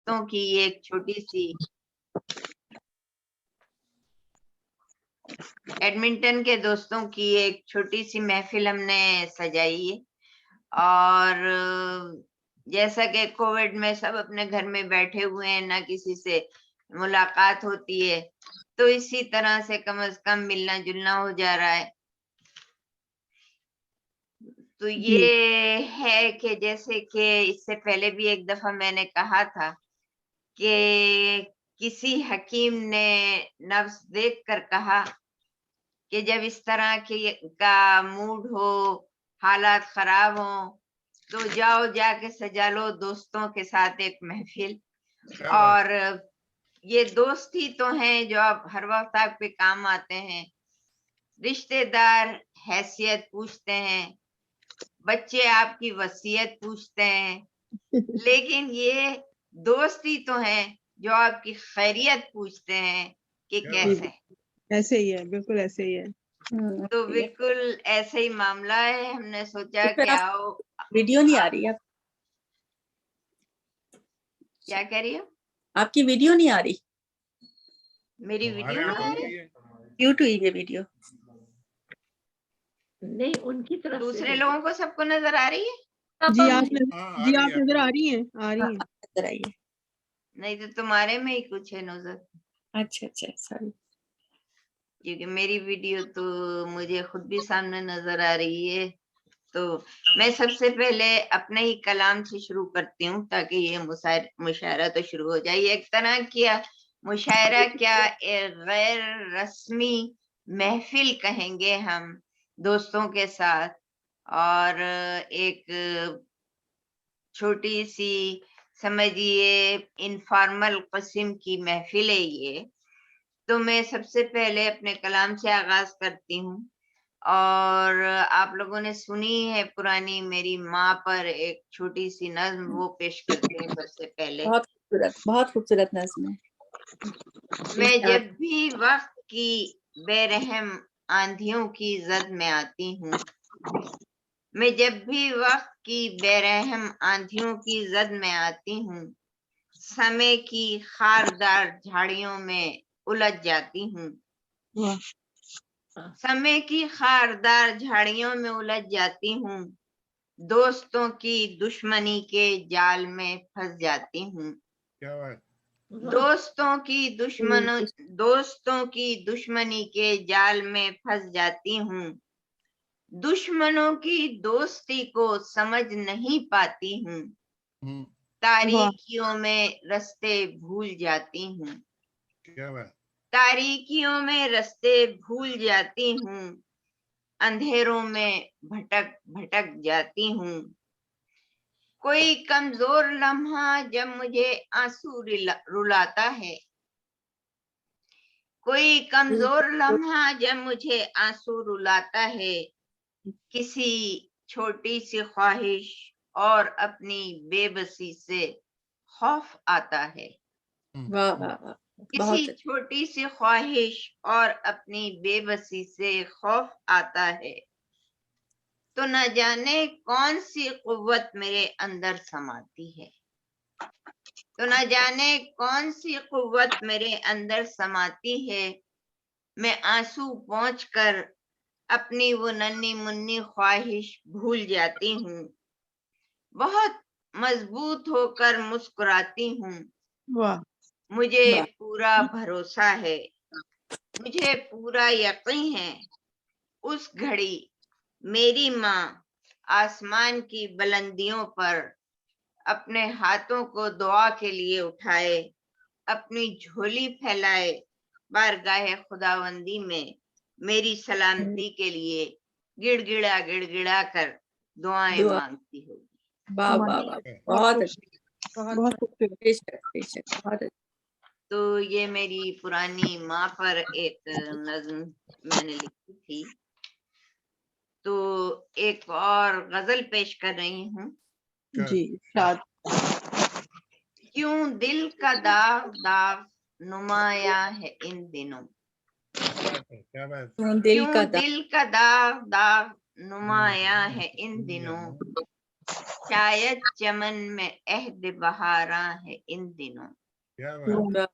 دوستوں کی ایک چھوٹی سی ایڈمنٹن کے دوستوں کی ایک چھوٹی سی محفل ہم نے سجائی ہے، اور جیسا کہ کووڈ میں سب اپنے گھر میں بیٹھے ہوئے ہیں، نہ کسی سے ملاقات ہوتی ہے، تو اسی طرح سے کم از کم ملنا جلنا ہو جا رہا ہے. تو یہ ہے کہ جیسے کہ اس سے پہلے بھی ایک دفعہ میں نے کہا تھا کہ کسی حکیم نے نبض دیکھ کر کہا کہ جب اس طرح کا موڈ ہو، حالات خراب ہوں، تو جاؤ جا کے سجا لو دوستوں کے ساتھ ایک محفل. اور یہ دوست ہی تو ہیں جو اب ہر وقت آپ پہ کام آتے ہیں. رشتے دار حیثیت پوچھتے ہیں، بچے آپ کی وصیت پوچھتے ہیں، لیکن یہ دوست ہی تو ہیں جو آپ کی خیریت پوچھتے ہیں کہ کیسے. ایسے ہی ہے، بالکل ایسے ہی ہے. تو بالکل ایسے ہی معاملہ ہے. ہم نے سوچا کہ آؤ. ویڈیو نہیں آ رہی ہے؟ کیا کہہ رہی ہو؟ آپ کی ویڈیو نہیں آ رہی؟ میری ویڈیو نہیں آ رہی؟ میوٹ ہوئی ہے ویڈیو. نہیں، ان کی طرف دوسرے لوگوں کو سب کو نظر آ رہی ہے؟ جی آپ نظر آ رہی ہیں؟ آ رہی ہیں نظر آئی ہے. نہیں تو تمہارے میں ہی کچھ ہے نظر. اچھا سوری. کیونکہ میری ویڈیو تو مجھے خود بھی سامنے نظر آ رہی ہے. تو میں سب سے پہلے اپنے ہی کلام سے شروع کرتی ہوں تاکہ یہ مشاعرہ تو شروع ہو جائے. ایک طرح کیا مشاعرہ، کیا غیر رسمی محفل کہیں گے ہم دوستوں کے ساتھ، اور ایک چھوٹی سی سمجھیے انفارمل قسم کی محفل ہے یہ. تو میں سب سے پہلے اپنے کلام سے آغاز کرتی ہوں، اور آپ لوگوں نے سنی ہے پرانی میری ماں پر ایک چھوٹی سی نظم، وہ پیش کرتی ہوں سب سے پہلے. بہت خوبصورت نظم ہے. میں جب بھی وقت کی بے رحم آندھیوں کی زد میں آتی ہوں، میں جب بھی وقت کی بے رحم آندھیوں کی زد میں آتی ہوں، سمے کی خاردار جھاڑیوں میں الجھ جاتی ہوں. سمے کی خاردار جھاڑیوں میں الجھ جاتی ہوں، دوستوں کی دشمنی کے جال میں پھنس جاتی ہوں. دوستوں کی دشمنی کے جال میں پھنس جاتی ہوں، دشمنوں کی دوستی کو سمجھ نہیں پاتی ہوں، تاریکیوں میں رستے بھول جاتی ہوں. تاریکیوں میں رستے بھول جاتی ہوں، اندھیروں میں بھٹک جاتی ہوں. کوئی کمزور لمحہ جب مجھے آنسو رلاتا ہے، کوئی کمزور لمحہ جب مجھے آنسو رلاتا ہے، کسی چھوٹی سی خواہش اور اپنی بے بسی سے خوف آتا ہے. کسی چھوٹی سی خواہش اور اپنی بے بسی سے خوف آتا ہے، تو نہ جانے کون سی قوت میرے اندر سماتی ہے. تو نہ جانے کون سی قوت میرے اندر سماتی ہے. میں آنسو پہنچ کر اپنی وہ ننھی منی خواہش بھول جاتی ہوں، بہت مضبوط ہو کر مسکراتی ہوں. مجھے پورا بھروسہ ہے، مجھے پورا یقین ہے، اس گھڑی میری ماں آسمان کی بلندیوں پر اپنے ہاتھوں کو دعا کے لیے اٹھائے، اپنی جھولی پھیلائے، بارگاہ خداوندی میں میری سلامتی کے لیے گڑ گڑا کر دعائیں مانگتی ہوگی. تو یہ میری پرانی ماں پر ایک نظم میں نے لکھی تھی. تو ایک اور غزل پیش کر رہی ہوں. جی کیوں دل کا داغ داغ نمایاں ہے ان دنوں، کیوں دل کا داغ داغ نمایاں ہے ان دنوں، شاید چمن میں عہد بہاراں ہے ان دنوں. کیا بات.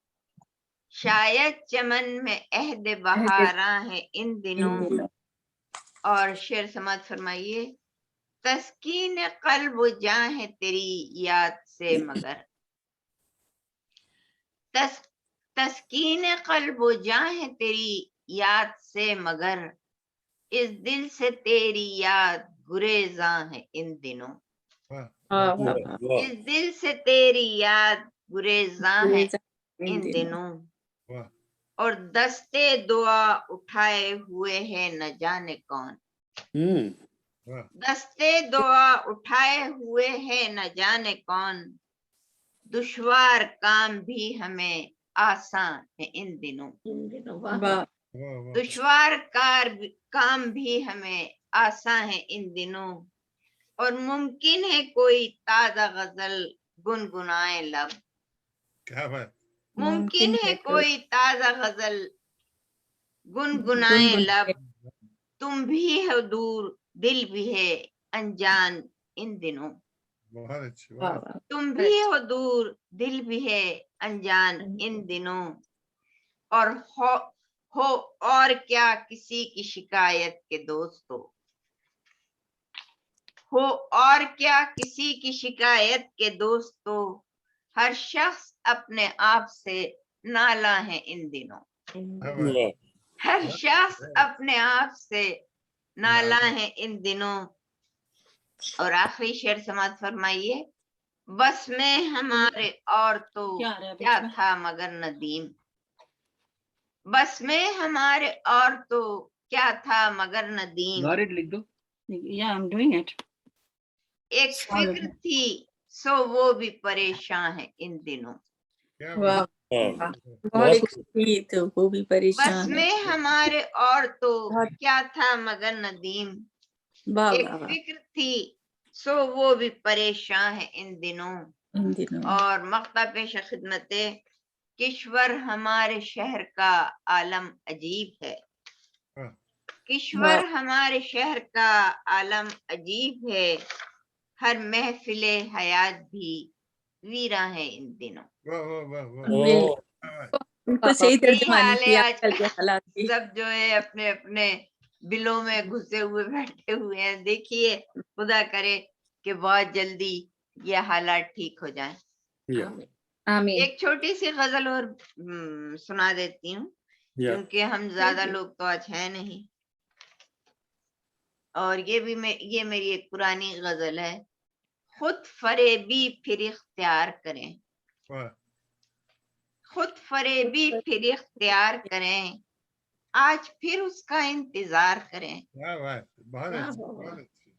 شاید چمن میں عہد بہاراں ہے ان دنوں. اور شعر سماعت فرمائیے. تسکین قلب و جاں ہے تیری یاد سے مگر. تسکین قلب و جاں ہے تیری یاد سے مگر. اس دل سے تیری یاد گریزاں ہے ان دنوں. اس دل سے تیری یاد گریزاں ہے ان دنوں. اور دستے دعا اٹھائے ہوئے ہیں نہ جانے کون. دستے دعا اٹھائے ہوئے ہیں نہ جانے کون. دشوار کام بھی ہمیں آسان ہے ان دنوں. دشوار کام بھی ہمیں آسان ہے ان دنوں. اور ممکن ہے کوئی تازہ غزل گنگنائے لب. کیا بات. ممکن ہے کوئی تازہ غزل گنگنائے لب. تم بھی ہو دور دل بھی ہے انجان ان دنوں. بہت اچھی. تم بھی ہو دور دل بھی ہے انجان ان دنوں. اور ہو اور کیا کسی کی شکایت کے دوستو. ہو اور کیا کسی کی شکایت کے دوستو. ہر شخص اپنے آپ سے نالاں ہے ان دنوں. ہر شخص اپنے آپ سے نالاں ہے ان دنوں. اور آخری شعر سماعت فرمائیے. بس میں ہمارے اور تو کیا تھا مگر ندیم. بس میں ہمارے اور تو کیا تھا مگر ندیم. لکھ دو. Yeah, I'm doing it. ایک فکر تھی سو وہ بھی پریشان ہے ان دنوں. تو وہ بھی بس پریشان ہے. میں ہمارے اور تو کیا تھا مگر ندیم. ایک فکر تھی سو وہ بھی پریشان ہے ان دنوں. اور مقطع پیش خدمت. کشور ہمارے شہر کا عالم عجیب ہے. کشور ہمارے شہر کا عالم عجیب ہے. ہر محفل حیات بھی ویراں ہے ان دنوں. صحیح یہی ترجمانی حال ہے کیا آج کل کا. کے حالات کی. سب جو ہے اپنے اپنے بلوں میں گھسے ہوئے بیٹھے ہوئے ہیں. دیکھیے خدا کرے کہ بہت جلدی یہ حالات ٹھیک ہو جائیں. آمین. ایک چھوٹی سی غزل اور سنا دیتی ہوں کیونکہ ہم زیادہ لوگ تو آج ہیں نہیں. اور یہ میری ایک پرانی غزل ہے. خود فریبی پھر اختیار کریں. خود فریبی پھر اختیار کریں. آج پھر اس کا انتظار کریں.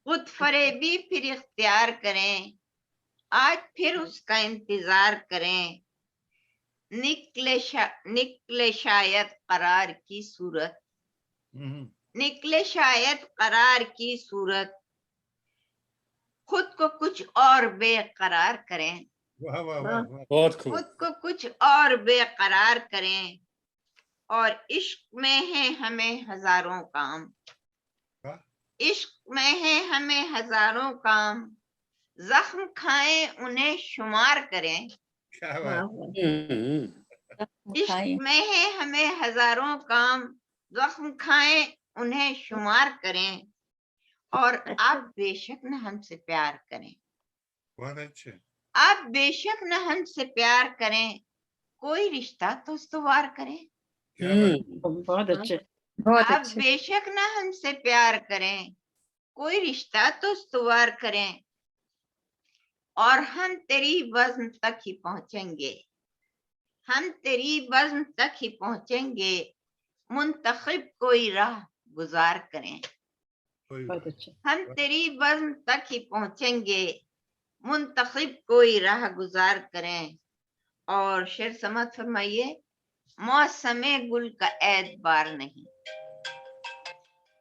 خود فریبی پھر اختیار کریں. آج پھر اس کا انتظار کریں. نکلے شاید قرار کی صورت. نکلے شاید قرار کی صورت. خود کو کچھ اور بے قرار کریں. خود کو کچھ اور بے قرار کریں. اور عشق میں ہے ہمیں ہزاروں کام. عشق میں ہے ہمیں ہزاروں کام. زخم کھائیں انہیں شمار کریں. عشق میں ہے ہمیں ہزاروں کام. زخم کھائیں انہیں شمار کریں. اور آپ بے شک نہ ہم سے پیار کریں. آپ بے شک نہ ہم سے پیار کریں. کوئی رشتہ تو استوار کریں. بہت اچھے. بہت آپ اچھے. بے شک نہ ہم سے پیار کریں. کوئی رشتہ تو استوار کریں. اور ہم تیری بزم تک ہی پہنچیں گے. ہم تیری بزم تک ہی پہنچیں گے. منتخب کوئی راہ گزار کریں. بہت اچھے. ہم تیری بزم تک ہی پہنچیں گے. منتخب کوئی راہ گزار کریں. اور شعر سماعت فرمائیے. موسم گل کا اعتبار نہیں.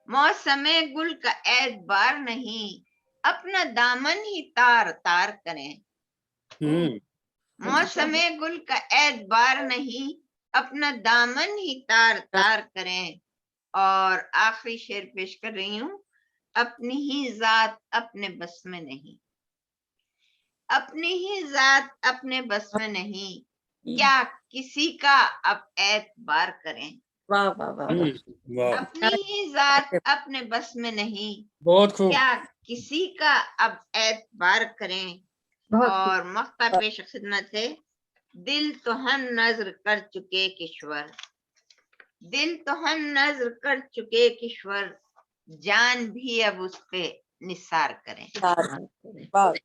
موسم گل کا اعتبار نہیں. اپنا دامن ہی تار تار کریں. موسم گل کا اعتبار نہیں. اپنا دامن ہی تار تار کریں. اور آخری شعر پیش کر رہی ہوں. اپنی ہی ذات اپنے بس میں نہیں. अपनी ही जात अपने बस में नहीं, क्या किसी का अब एतबार करें। वाह वाह वाह वाह। वाह अपनी ही जात अपने बस में नहीं, बहुत खूब। क्या किसी का अब एतबार करें। बहुत और मख्ता पेश खिदमत है, दिल तो हम नजर कर चुके किश्वर, दिल तो हम नजर कर चुके किश्वर, जान भी अब उस पे निसार करें। बहुत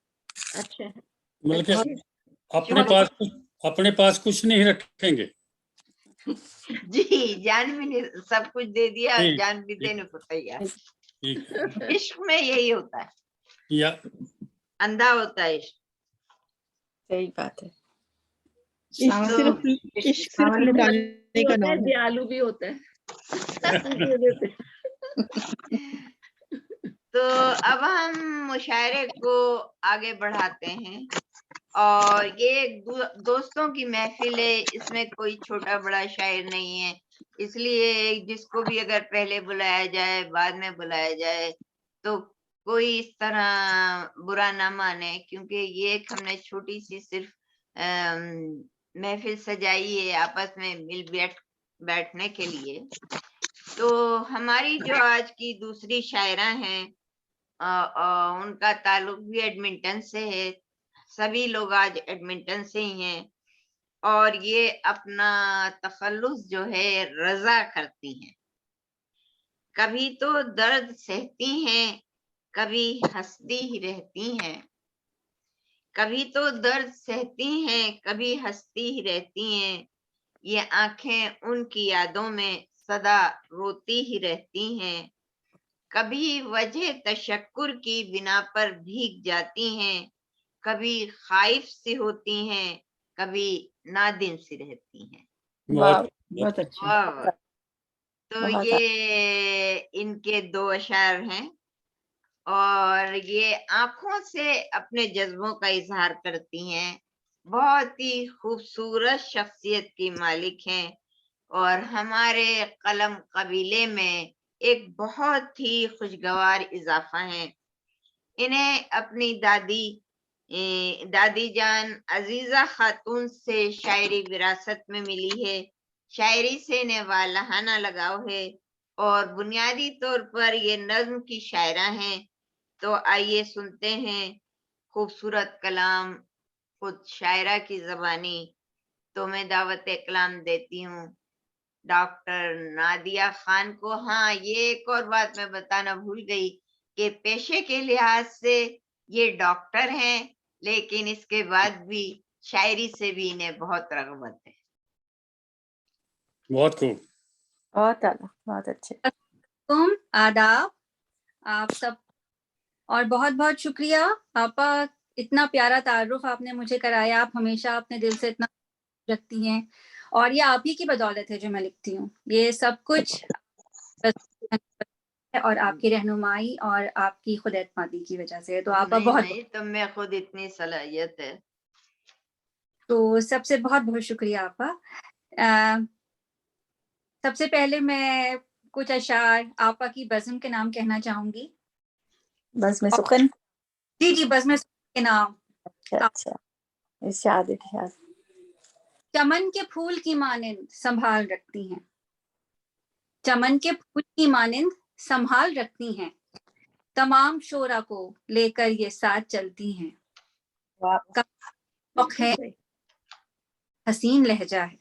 अच्छा है। बल्कि अपने पास कुछ नहीं रखेंगे। जी, जान भी नहीं, सब कुछ दे दिया, ठीक, जान भी देने को तैयार। ठीक है। इश्क में यही होता है, या अंधा होता है इश्क। सही बात है। इश्क सिर्फ लुटाने का नाम है। दयालु भी होता है। तो अब हम मुशायरे को आगे बढ़ाते हैं, और ये दोस्तों की महफिल है, इसमें कोई छोटा बड़ा शायर नहीं है, इसलिए जिसको भी अगर पहले बुलाया जाए बाद में बुलाया जाए तो कोई इस तरह बुरा ना माने, क्योंकि ये एक हमने छोटी सी सिर्फ महफिल सजाई है आपस में बैठने के लिए। तो हमारी जो आज की दूसरी शायरा हैं, उनका ताल्लुक भी एडमिंटन से है, सभी लोग आज एडमिंटन से ही हैं, और ये अपना तखल्लुस जो है रजा करती हैं। कभी तो दर्द सहती हैं, कभी हंसती ही रहती हैं, कभी तो दर्द सहती हैं, कभी हंसती ही रहती हैं, ये आंखें उनकी यादों में सदा रोती ही रहती हैं, कभी वजह तशक्कुर की बिना पर भीग जाती हैं, कभी खाइफ सी होती हैं, कभी नादिन सी रहती हैं। बहुत अच्छा। वाह। तो ये इनके दो अशार हैं, और ये आंखों से अपने जज्बों का इजहार करती हैं, बहुत ही खूबसूरत शख्सियत की मालिक हैं, और हमारे कलम कबीले में एक बहुत ही खुशगवार इजाफा है। इन्हें अपनी दादी जान अजीजा खातून से शायरी विरासत में मिली है, शायरी से इन्हें वालहाना लगाव है, और बुनियादी तौर पर ये नज्म की शायरा हैं। तो आइए सुनते हैं खूबसूरत कलाम खुद शायरा की जबानी। तो मैं दावत कलाम देती हूँ डॉक्टर नादिया खान को। हाँ, ये एक और बात मैं बताना भूल गई कि पेशे के लिहाज से ये डॉक्टर हैं, लेकिन इसके बाद भी शायरी से भी इन्हें बहुत रग़बत है। बहुत खूब। बहुत आला, बहुत अच्छे। तुम आदाब आप सब, और बहुत बहुत शुक्रिया आपा, इतना प्यारा तारुफ आपने मुझे कराया। आप हमेशा अपने दिल से इतना रखती हैं, और ये आप ही की बदौलत है जो मैं लिखती हूँ। ये सब कुछ और आपकी रहनुमाई और आपकी खुद एतमादी की वजह से। तो आप बहुत नहीं, तुम में खुद इतनी सलाहियत है। तो सबसे बहुत बहुत शुक्रिया आपा। सबसे पहले मैं कुछ अशार आपा की बज़्म के नाम कहना चाहूंगी। बज़्म सुखन? जी जी, बज़्म सुखन के नाम। अच्छा, इरशाद इरशाद। चमन के फूल की मानिंद संभाल रखती हैं, चमन के फूल की मानिंद संभाल रखती हैं, तमाम शोरा को लेकर ये साथ चलती हैं। ज़ौक़ है, हसीन लहजा है,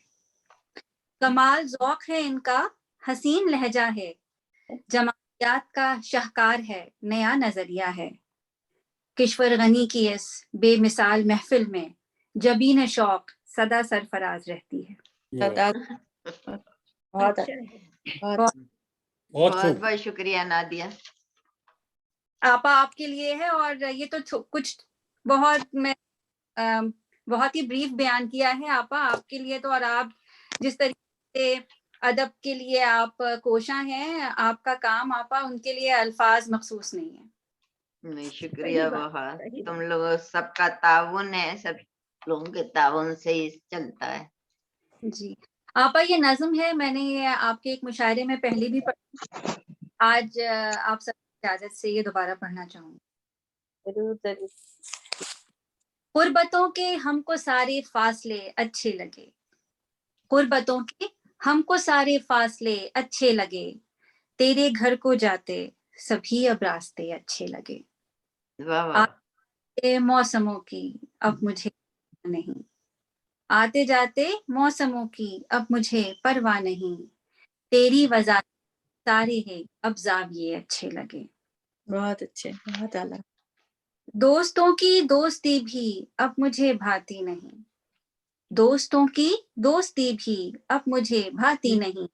कमाल ज़ौक़ है इनका, हसीन लहजा है, जमालियात का शाहकार है, नया नजरिया है। किश्वर गनी की इस बेमिसाल महफिल में जबीन शौक सदा सरफराज रहती है। बहुत बहुत शुक्रिया नादिया। आपा आपके लिए है, और ये तो कुछ बहुत ही ब्रीफ बयान किया है आपा आपके लिए तो। और आप जिस तरीके से अदब के लिए आप कोशा हैं, आपका काम आपा उनके लिए अल्फाज मखसूस नहीं है। नहीं, शुक्रिया बहुत। तुम लोगों सबका ताउन है, सब लोगों के ताउन से ही चलता है। जी आपा, ये नज्म है, मैंने ये आपके एक मुशायरे में पहले भी पढ़ी, आज आप सब इजाजत से ये दोबारा पढ़ना चाहूंगी। जरूर जरूर। गुर्बतों के हमको सारे फासले अच्छे लगे, गुर्बतों के हमको सारे फासले अच्छे लगे, तेरे घर को जाते सभी अब रास्ते अच्छे लगे। वाह वाह, आते मौसमों की अब मुझे नहीं, आते जाते मौसमों की अब मुझे परवाह नहीं, तेरी वजह सारे हैं अब जाविये अच्छे लगे। बहुत अच्छे, बहुत आला। दोस्तों की दोस्ती भी अब मुझे भाती नहीं, दोस्तों की दोस्ती भी अब मुझे भाती नहीं,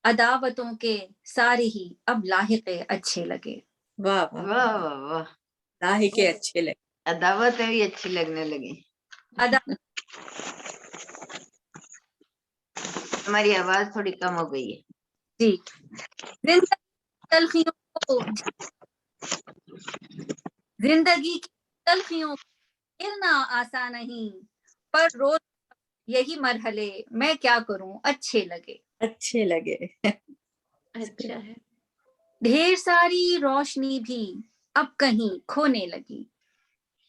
अदावतों के सारे ही अब लाहिके अच्छे लगे। वाह वाह, वाह वाह वाह, लाही के अच्छे लगे। अदावत भी अच्छी लगने लगी। अदा हमारी आवाज थोड़ी कम हो गई है। जी, जिंदगी तलखियों को जिंदगी की तलखियों को झेलना आसान नहीं, पर रोज यही मरहले मैं क्या करूं अच्छे लगे। अच्छे लगे। अच्छा है। ढेर सारी रोशनी भी अब कहीं खोने लगी,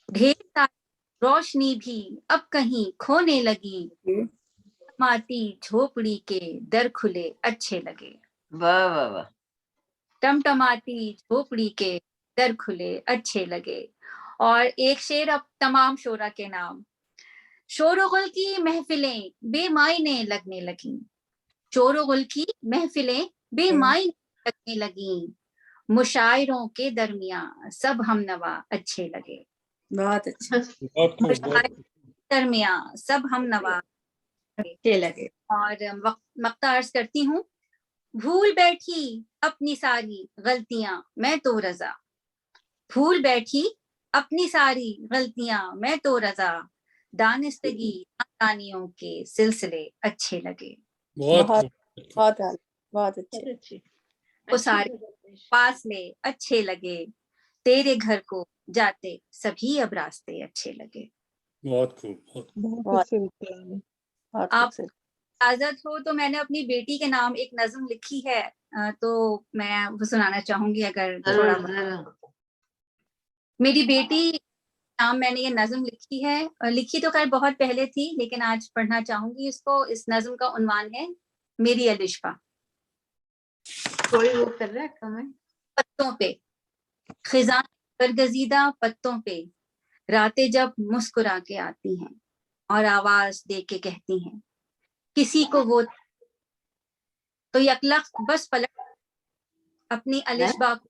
ढेर सारी रोशनी भी अब कहीं खोने लगी, माटी झोपड़ी के दर खुले अच्छे लगे। वाह वाह वाह, टमटमाटी झोपड़ी के दर खुले अच्छे लगे। और एक शेर अब तमाम शोरा के नाम। शोरगुल की महफिलें बेमायने लगने लगी, शोरगुल की महफिलें बेमायने लगने लगी, मुशायरों के दरमियां सब हमनवा अच्छे लगे। बहुत अच्छे, बहुत खूब, मुशायरों के दरमियां सब हमनवा अच्छे लगे। और मक्ता अर्ज करती हूँ। भूल बैठी अपनी सारी गलतियां मैं तो रजा, भूल बैठी अपनी सारी गलतियां मैं तो रजा, दानिस्तगी नादानियों के सिलसिले अच्छे लगे। बहुत बहुत खूब। बहुत आला, बहुत अच्छे। वो सारे फासले अच्छे लगे, तेरे घर को जाते सभी अब रास्ते अच्छे लगे। बहुत खूब, बहुत बहुत बहुत खूबसूरत कलाम है। बहुत आप खूबसूरत। इजाजत हो तो मैंने अपनी बेटी के नाम एक नज्म लिखी है, तो मैं वो सुनाना चाहूंगी अगर थोड़ा जरूर जरूर। मेरी बेटी नाम मैंने ये नज्म लिखी है, लिखी तो खैर बहुत पहले थी लेकिन आज पढ़ना चाहूंगी इसको। इस नज्म का उन्वान है मेरी अलिशबा। कोई वो कर रहा है कमेंट? पत्तों पे खिजां बरगजीदा पत्तों पे, रातें जब मुस्कुरा के आती हैं और आवाज दे के कहती हैं किसी को वो, तो यकलख्त बस पलट अपनी अलिशबा को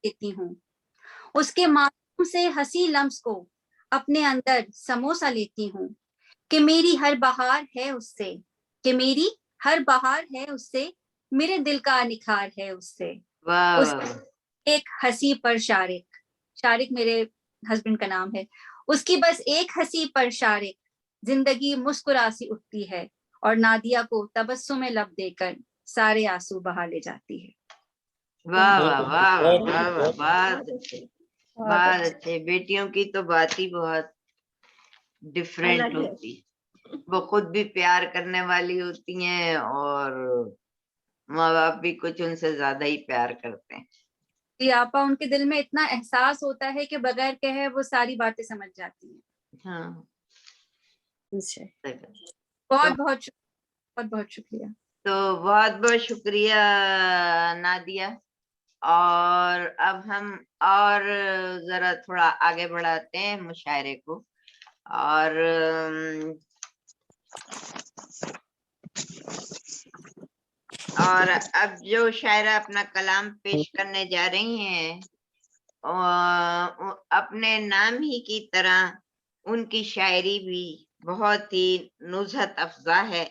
देती हूँ, उसके मासूम से हंसी लम्स को अपने अंदर समोसा लेती हूँ, कि मेरी हर बहार है उससे, कि मेरी हर बहार है उससे, मेरे दिल का निखार है उससे। वाह उस वाह वाह, एक हंसी पर शारिक, शारिक मेरे हस्बैंड का नाम है, उसकी बस एक हंसी पर शारिक जिंदगी मुस्कुरा सी उठती है और नादिया को तबस्सुम लब देकर सारे आंसू बहा ले जाती है। वाह वाह वाह वाह बहुत वाह वाह, खूब, बहुत अच्छे, बहुत बहुत अच्छे। अच्छे। बेटियों की तो बात ही बहुत डिफरेंट होती है। वो खुद भी प्यार करने वाली होती हैं और माँ बाप भी कुछ उनसे ज्यादा ही प्यार करते हैं। जी आपा, उनके दिल में इतना एहसास होता है कि बगैर कहे वो सारी बातें समझ जाती हैं। हाँ, अच्छे। बहुत बहुत बहुत बहुत शुक्रिया। तो बहुत बहुत शुक्रिया नादिया। और अब हम और जरा थोड़ा आगे बढ़ाते हैं मुशायरे को। और अब जो शायरा अपना कलाम पेश करने जा रही हैं, अपने नाम ही की तरह उनकी शायरी भी बहुत ही नुज़हत अफ़ज़ा है।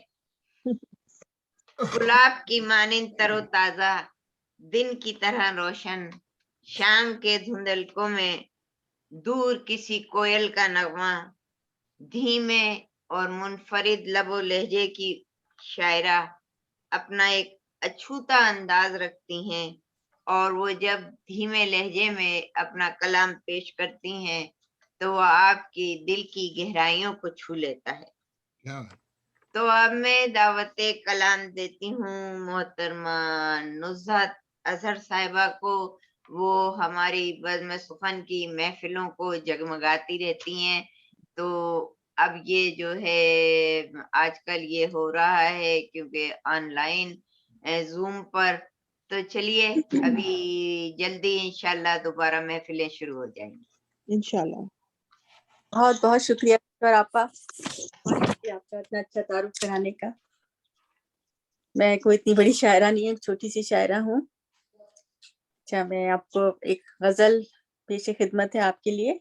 गुलाब की मानिंद तरोताजा, दिन की तरह रोशन, शाम के धुंधलकों में दूर किसी कोयल का नगमा, धीमे और मुनफरिद लबो लहजे की शायरा अपना एक अछूता अंदाज रखती हैं और वो जब धीमे लहजे में अपना कलाम पेश करती हैं तो वो आपकी दिल की गहराइयों को छू लेता है। क्या तो अब मैं दावते कलाम देती हूँ मोहतरमा नुज़हत अजहर साहिबा को। वो हमारी बज़्म सुखन की महफिलों को जगमगाती रहती हैं। تو اب یہ جو ہے آج کل یہ ہو رہا ہے کیونکہ آن لائن زوم پر، تو چلیے ابھی جلدی انشاءاللہ دوبارہ محفلیں شروع ہو جائیں گی انشاءاللہ. بہت بہت شکریہ ڈاکٹر آپا، بہت شکریہ آپ کا اتنا اچھا تعارف کرانے کا. میں کوئی اتنی بڑی شاعرہ نہیں ہوں، چھوٹی سی شاعرہ ہوں. اچھا، میں آپ کو ایک غزل پیش خدمت ہے آپ کے لیے.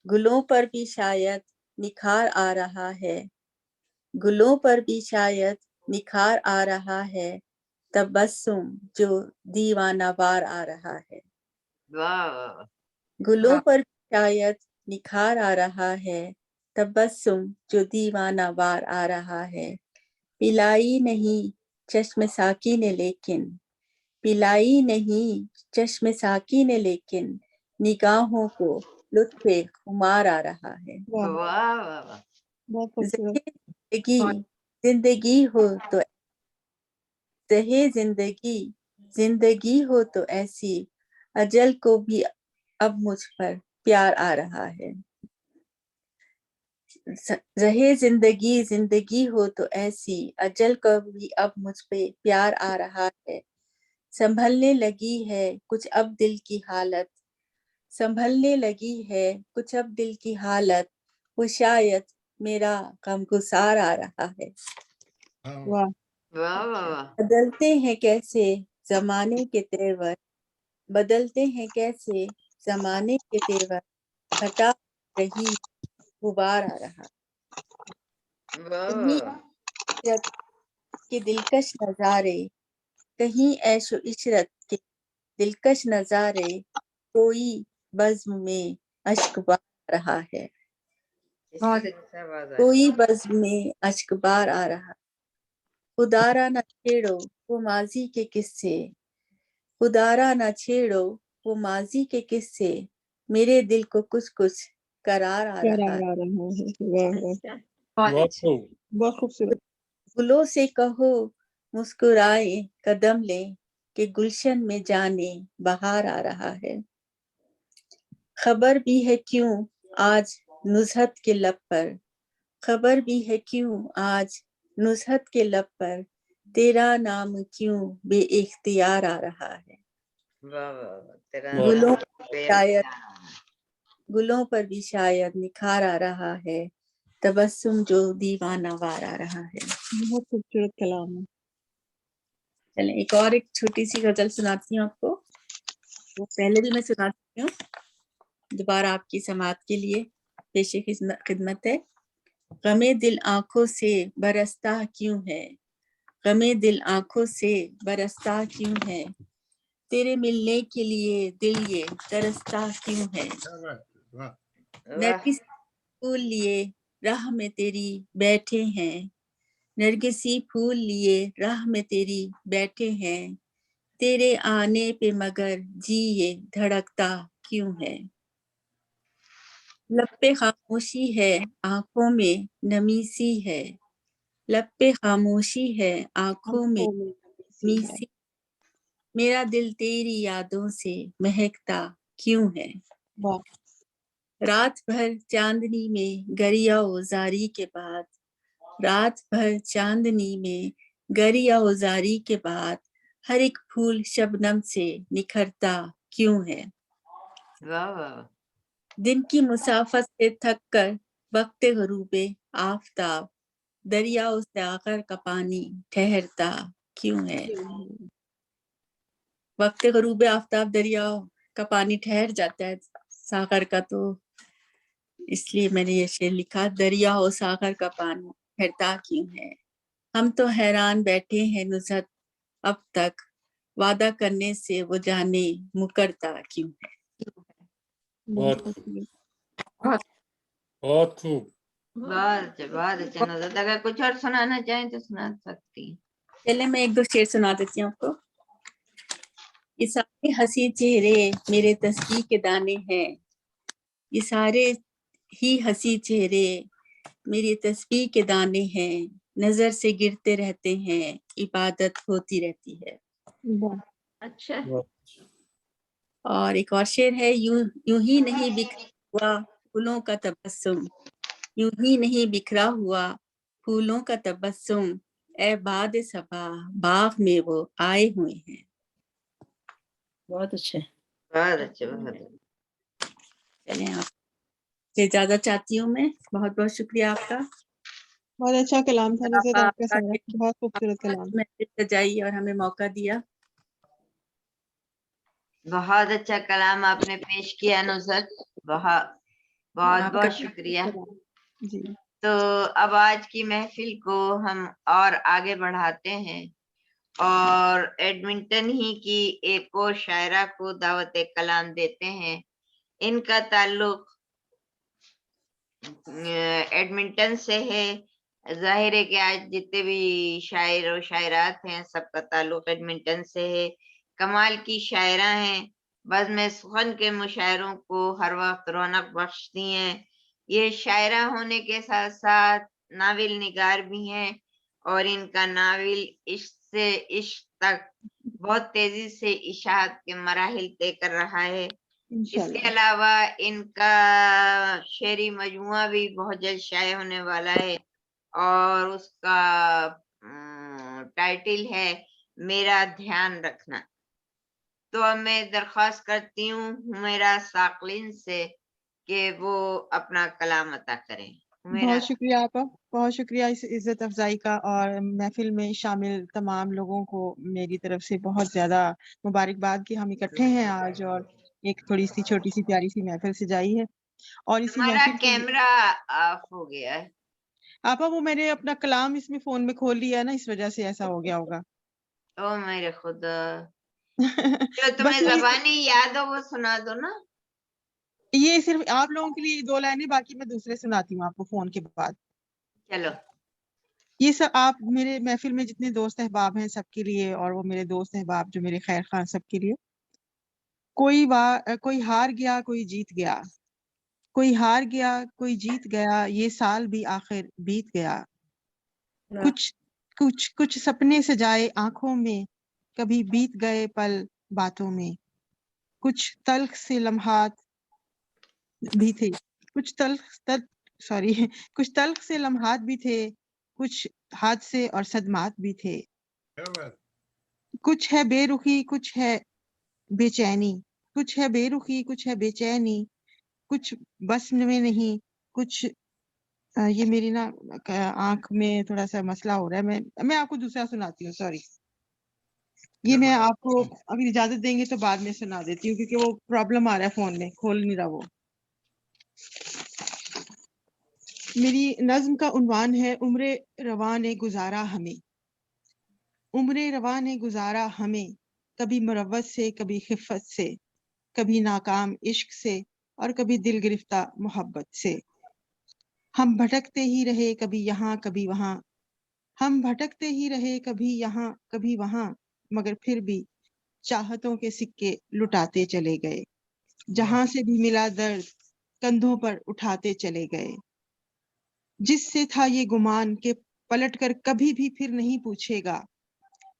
گلوں پر بھی شاید نکھار آ رہا ہے، گلوں پر بھی شاید نکھار آ رہا ہے، تبسم جو دیوانہ وار آ رہا ہے. واہ گلوں پر بھی شاید نکھار آ رہا ہے، تبسم جو دیوانہ وار آ رہا ہے. پلائی نہیں چشم ساقی نے لیکن، پلائی نہیں چشم ساقی نے لیکن، نگاہوں کو لطف خمار آ رہا ہے. واہ، واہ واہ واہ. بہت خوبصورت. زندگی زندگی ہو تو، زہے زندگی زندگی ہو تو ایسی، اجل کو بھی اب مجھ پر پیار آ رہا ہے. رہے زندگی زندگی ہو تو ایسی، اجل کو بھی اب مجھ پہ پیار آ رہا ہے. سنبھلنے لگی ہے کچھ اب دل کی حالت، سنبھلنے لگی ہے کچھ اب دل کی حالت، وہ شاید میرا غمگسار آ رہا ہے. ہاں، واہ، واہ واہ واہ. بدلتے ہیں کیسے زمانے کے تیور، بدلتے ہیں کیسے زمانے کے تیور، ہٹا رہی غبار آ رہا. واہ کہیں واہ. عشرت کے دلکش نظارے، کہیں عیش و عشرت کے دلکش نظارے، کوئی بزم میں اشک بار آ رہا ہے. بہت اچھا بات ہے. کوئی بزم میں اشک بار آ رہا. خدارا نہ چھیڑو وہ ماضی کے قصے، خدارا نہ چھیڑو وہ ماضی کے قصے، میرے دل کو کچھ کچھ قرار آ پیار رہا آ ہے. رہا ہے. واہ واہ، بہت بہت اچھا. خوب. بہت خوبصورت. گلوں سے کہو مسکرائے قدم لیں، کہ گلشن میں جانے بہار آ رہا ہے. خبر بھی ہے کیوں آج نزہت کے لب پر، خبر بھی ہے کیوں آج نزہت کے لب پر، تیرا نام کیوں بے اختیار آ رہا ہے. واہ واہ واہ. تیرا بہت گلوں نام بے شاید اختیار. گلوں پر بھی شاید نکھار آ رہا ہے، تبسم جو دیوانہ وار آ رہا ہے. بہت خوبصورت کلام ہے. چلیں ایک اور ایک چھوٹی سی غزل سناتی ہوں آپ کو. وہ پہلے بھی میں سنا چکی ہوں، دوبارہ آپ کی سماعت کے لیے پیش خدمت ہے. غم دل آنکھوں سے برستا کیوں ہے، غم دل آنکھوں سے برستا کیوں ہے، تیرے ملنے کے لیے دل یہ ترستا کیوں ہے. کیا بات ہے، واہ. واہ. نرگسی پھول لیے راہ میں تیری بیٹھے ہیں، نرگسی پھول لیے راہ میں تیری بیٹھے ہیں، تیرے آنے پہ مگر جی یہ دھڑکتا کیوں ہے. لب پہ خاموشی ہے آنکھوں میں نمی سی ہے، لب پہ خاموشی ہے آنکھوں میں نمی سی، میرا دل تیری یادوں سے مہکتا کیوں ہے. واہ، رات بھر چاندنی میں گریا زاری کے بعد، رات بھر چاندنی میں گریا زاری کے بعد، ہر ایک پھول شبنم سے نکھرتا کیوں ہے. واہ واہ. دن کی مسافت سے تھک کر وقت غروب آفتاب، دریاؤ ساغر کا پانی ٹھہرتا کیوں ہے. وقت غروب آفتاب دریاؤ کا پانی ٹھہر جاتا ہے ساغر کا، تو اس لیے میں نے یہ شعر لکھا، دریا و ساغر کا پانی ٹھہرتا کیوں ہے. ہم تو حیران بیٹھے ہیں نزہت اب تک، وعدہ کرنے سے وہ جانے مکرتا کیوں ہے. بہت بہت خوبصورت. بہت خوب. بہت اچھا بہت اچھا نظر. اگر کچھ اور سنانا چاہیں تو سنا سکتی ہیں. چلے میں ایک دو شعر سنا دیتی ہوں آپ کو. یہ سارے ہنسی چہرے میرے تسبیح کے دانے ہیں، یہ سارے ہی ہنسی چہرے میری تسبیح کے دانے ہیں، نظر سے گرتے رہتے ہیں عبادت ہوتی رہتی ہے. واہ، اچھا. بہت اور ایک اور شعر ہے، یوں ہی نہیں بکھرا ہوا फूलों का तबस्सुम, यूं ही नहीं बिखरा हुआ फूलों का तबस्सुम, ए बाद सबा बाग में वो आए हुए हैं। बहुत अच्छा है। बहुत अच्छे, बहुत अच्छे। चलें आप से इजाजत चाहती हूँ मैं। बहुत बहुत शुक्रिया आपका। बहुत अच्छा कलाम था नज़र आपका सारा, आपने बहुत खूबसूरत कलाम। महफिल सजाई और हमें मौका दिया। बहुत अच्छा कलाम आपने पेश किया नुसरत, बहुत बहुत आपका बहुत शुक्रिया। जी तो अब आज की महफिल को हम और आगे बढ़ाते हैं और एडमिंटन ही की एक और शायरा को दावत कलाम देते हैं। इनका ताल्लुक एडमिंटन से है। जाहिर है कि आज जितने भी शायर और शायरात हैं सबका ताल्लुक एडमिंटन से है। कमाल की शायरा हैं, बज़्म सुखन के मुशायरों को हर वक्त रौनक बख्शती हैं। ये शायरा होने के साथ साथ नाविल निगार भी हैं और इनका नाविल इश्क से इश्क तक बहुत तेजी से इशाअत के मराहिल तय कर रहा है। इसके इंशाल्लाह। अलावा इनका शेरी मजमुआ भी बहुत जल्द शाये होने वाला है और उसका टाइटल है मेरा ध्यान रखना। तो अब मैं दरख्वास्त करती हूँ हुमैरा साकलिन से कि वो अपना कलाम अता करें। हुमैरा, बहुत शुक्रिया आपका, बहुत शुक्रिया इस इज्जत अफजाई का, और महफिल में शामिल तमाम लोगों को मेरी तरफ से बहुत ज़्यादा मुबारकबाद कि हम इकट्ठे हैं आज और एक थोड़ी सी छोटी सी प्यारी सी महफिल सजाई है। और इसी हमारा महफिल के कैमरा ऑफ हो गया है। आपा वो मैंने अपना कलाम इसमें फोन में खोल लिया है ना, इस वजह से ऐसा हो गया होगा। ओ मेरे खुदा, जो तुम्हें बस ज़बानी याद हो वो सुना दो ना। ये सिर्फ आप लोगों के लिए 2 लाइनें, बाकी मैं दूसरे सुनाती हूँ आपको फोन के बाद। चलो, ये सब आप मेरे महफिल में जितने दोस्त अहबाब हैं सबके लिए, और वो मेरे दोस्त अहबाब जो मेरे खैर खां सबके लिए। कोई हार गया कोई जीत गया, कोई हार गया कोई जीत गया, ये साल भी आखिर बीत गया। कुछ कुछ कुछ सपने सजाए आंखों में, कभी बीत गए पल बातों में। कुछ तल्ख से लम्हात भी थे, कुछ कुछ तल्ख से लम्हात भी थे, कुछ हादसे और सदमात भी थे। क्या बात। कुछ है बेरुखी कुछ है बेचैनी, कुछ है बेरुखी कुछ है बेचैनी, कुछ बस में नहीं कुछ ये मेरी ना आंख में थोड़ा सा मसला हो रहा है। मैं आपको दूसरा सुनाती हूँ, सॉरी। ये मैं आपको अगर इजाजत देंगे तो बाद में सुना देती हूँ, क्योंकि वो प्रॉब्लम आ रहा है फोन में, खोल नहीं रहा वो। मेरी नज्म का उन्वान है उम्रे रवां ने गुजारा हमें। उम्रे रवां ने गुजारा हमें, कभी मुरव्वत से कभी खिफ़्फ़त से, कभी नाकाम इश्क से और कभी दिल गिरफ्ता मोहब्बत से। हम भटकते ही रहे कभी यहाँ कभी वहाँ, हम भटकते ही रहे कभी यहाँ कभी वहाँ, मगर फिर भी चाहतों के सिक्के लुटाते चले गए। जहां से भी मिला दर्द कंधों पर उठाते चले गए। जिससे था ये गुमान के पलट कर कभी भी फिर नहीं पूछेगा,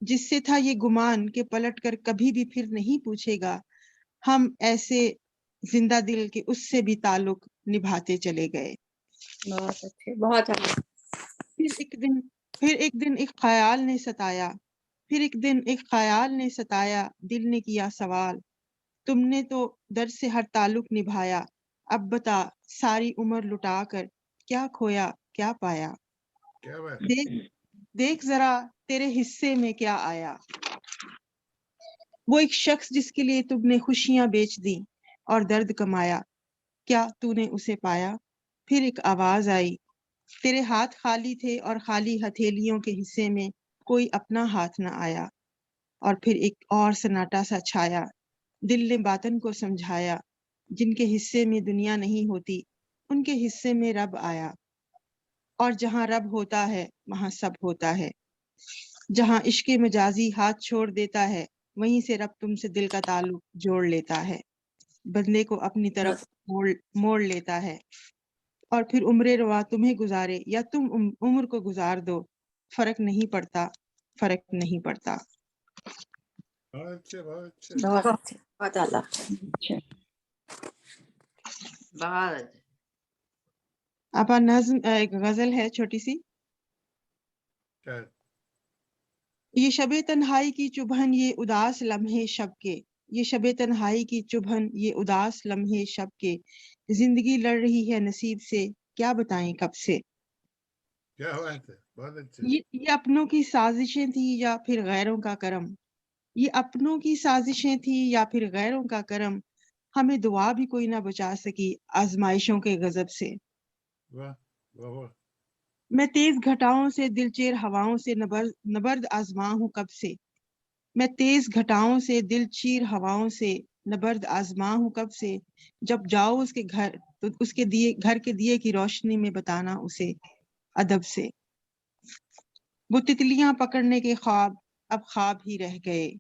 जिससे था ये गुमान के पलट कर कभी भी फिर नहीं पूछेगा, हम ऐसे जिंदा दिल के उससे भी ताल्लुक निभाते चले गए। बहुत अच्छे, बहुत अच्छे। फिर एक दिन एक ख्याल ने सताया, फिर एक दिन एक ख्याल ने सताया, दिल ने किया सवाल, तुमने तो दर्द से हर ताल्लुक निभाया, अब बता सारी उम्र लुटा कर क्या खोया क्या पाया। क्या बात। देख जरा तेरे हिस्से में क्या आया। वो एक शख्स जिसके लिए तुमने खुशियां बेच दी और दर्द कमाया, क्या तूने उसे पाया। फिर एक आवाज आई, तेरे हाथ खाली थे और खाली हथेलियों के हिस्से में कोई अपना हाथ न आया। और फिर एक और सन्नाटा सा छाया, दिल ने बातन को समझाया, जिनके हिस्से में दुनिया नहीं होती उनके हिस्से में रब आया। और जहाँ रब होता है वहाँ सब होता है, जहाँ इश्क मजाजी हाथ छोड़ देता है वहीं से रब तुमसे दिल का ताल्लुक जोड़ लेता है, बंदे को अपनी तरफ मोड़ लेता है। और फिर उम्रे रवा तुम्हें गुजारे या तुम उम्र को गुजार दो, फर्क नहीं पड़ता, फर्क नहीं पड़ता। बहुत अच्छे, बहुत अच्छे। बहुत अच्छे, बहुत आला। बहुत अच्छा। आपा नज्म एक गजल है छोटी सी। क्या ये शबे तन्हाई की चुभन ये उदास लम्हे शब के, ये शबे तन्हाई की चुभन ये उदास लम्हे शब के, जिंदगी लड़ रही है नसीब से क्या बताएं कब से। क्या बात है, बहुत अच्छे। ये अपनों की साजिशें थी या फिर गैरों का करम, ये अपनों की साजिशें थी या फिर गैरों का करम, हमें दुआ भी कोई ना बचा सकी आजमाइशों के गजब से। वाह वाह वाह। मैं तेज घटाओं से दिलचेर हवाओं से नबर्द आजमा हूँ कब से, मैं तेज घटाओं से दिल चीर हवाओं से नबर्द आजमा हूँ कब से, जब जाओ उसके घर तो उसके दिए घर के दिए की रोशनी में बताना उसे अदब से। वो तितलियां पकड़ने के ख्वाब अब ख्वाब ही रह गए,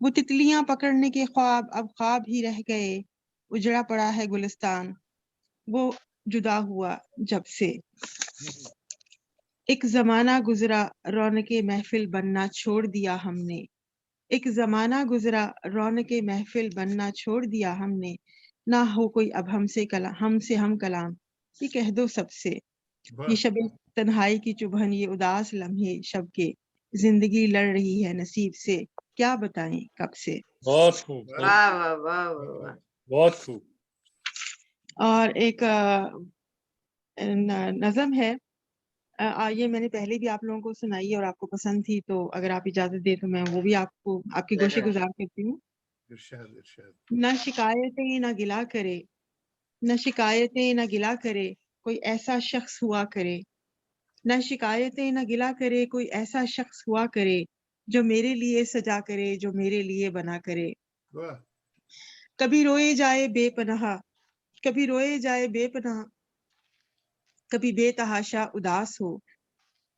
वो तितलियां पकड़ने के ख्वाब अब ख्वाब ही रह गए, उजड़ा पड़ा है गुलिस्तान वो जुदा हुआ जब से। एक जमाना गुजरा रौनके महफिल बनना छोड़ दिया हमने, एक जमाना गुजरा रौनके महफिल बनना छोड़ दिया हमने, ना हो कोई अब हमसे हम कलाम ये कह दो सबसे। वाह ये शबे तन्हाई की चुभन ये उदास लम्हे शब के, जिंदगी लड़ रही है नसीब से क्या बताएं कब से। बहुत खूब, वाह वाह वाह वाह वाह। बहुत खूब। और एक नज़म है, ये मैंने पहले भी आप लोगों को सुनाई है और आपको पसंद थी, तो अगर आप इजाजत दे तो मैं वो भी आपको आपकी गोशे जरूर। गुजार करती हूँ। इरशाद इरशाद। न शिकायतें न गिला करे, न शिकायतें न गिला करे कोई ऐसा शख्स हुआ करे, न शिकायतें न गिला करे कोई ऐसा शख्स हुआ करे, जो मेरे लिए सजा करे जो मेरे लिए बना करे। वाह कभी रोए जाए बेपनाह, कभी रोए जाए बेपनाह, कभी बेतहाशा उदास हो,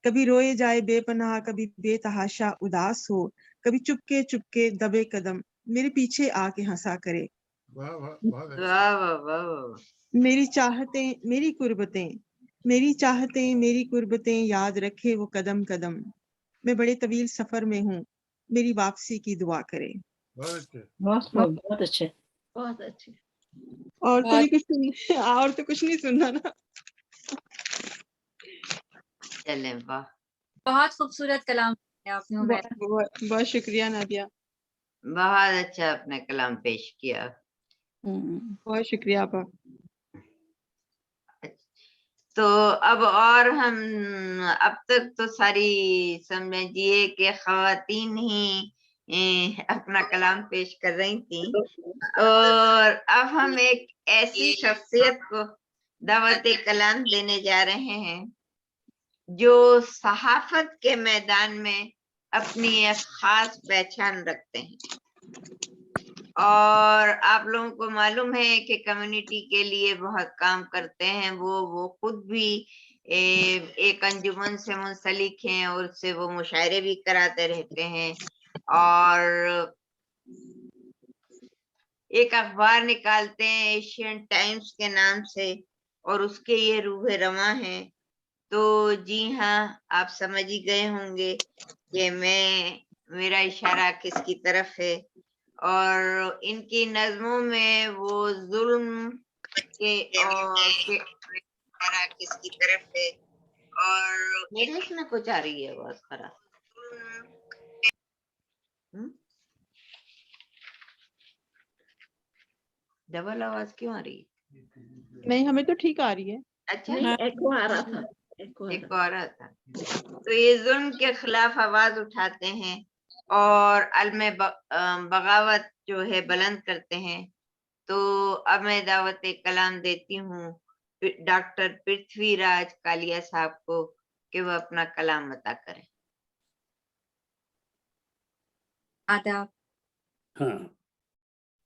कभी रोए जाए बेपनाह कभी बेतहाशा उदास हो, कभी चुपके चुपके दबे कदम मेरे पीछे आके हंसा करे। वाह वाह, बहुत अच्छे। वाह वाह वाह वाह। मेरी चाहतें मेरी कुर्बतें, मेरी चाहतें मेरी कुर्बतें याद रखे वो कदम कदम, मैं बड़े तवील सफर में हूँ मेरी वापसी की दुआ करे। बहुत अच्छे। बहुत खूब, बहुत अच्छे। बहुत अच्छे। और तो नहीं कुछ और तो कुछ नहीं सुनना ना। चले वाह। बहुत खूबसूरत कलाम है आपने उमैर। बहुत शुक्रिया नादिया, बहुत अच्छा आपने कलाम पेश किया। बहुत शुक्रिया आपा। तो अब और हम अब तक तो सारी समझिए कि खवातीन ही अपना कलाम पेश कर रही थी, और अब हम एक ऐसी शख्सियत को दावत कलाम देने जा रहे हैं जो सहाफत के मैदान में अपनी एक खास पहचान रखते हैं। और आप लोगों को मालूम है कि कम्युनिटी के लिए बहुत काम करते हैं। वो खुद भी एक अंजुमन से मुंसलिक हैं और उससे वो मुशायरे भी कराते रहते हैं, और एक अखबार निकालते हैं एशियन टाइम्स के नाम से, और उसके ये रूहे रवां हैं। तो जी हाँ, आप समझ ही गए होंगे कि मेरा इशारा किसकी तरफ है। और इनकी नज्मों में वो जुल्म के इशारा किसकी तरफ है, और मेरे इसमें कुछ आ रही है बहुत खराब। डबल आवाज क्यों आ रही है? नहीं, हमें तो ठीक आ रही है। अच्छा, एको आ रहा था, एक और आता। तो ये जुल्म के खिलाफ आवाज उठाते हैं और अलमे बगावत जो है बुलंद करते हैं। तो अब मैं दावत कलाम देती हूँ डॉक्टर पृथ्वीराज कालिया साहब को कि वो अपना कलाम अता करें। आदाब। हाँ,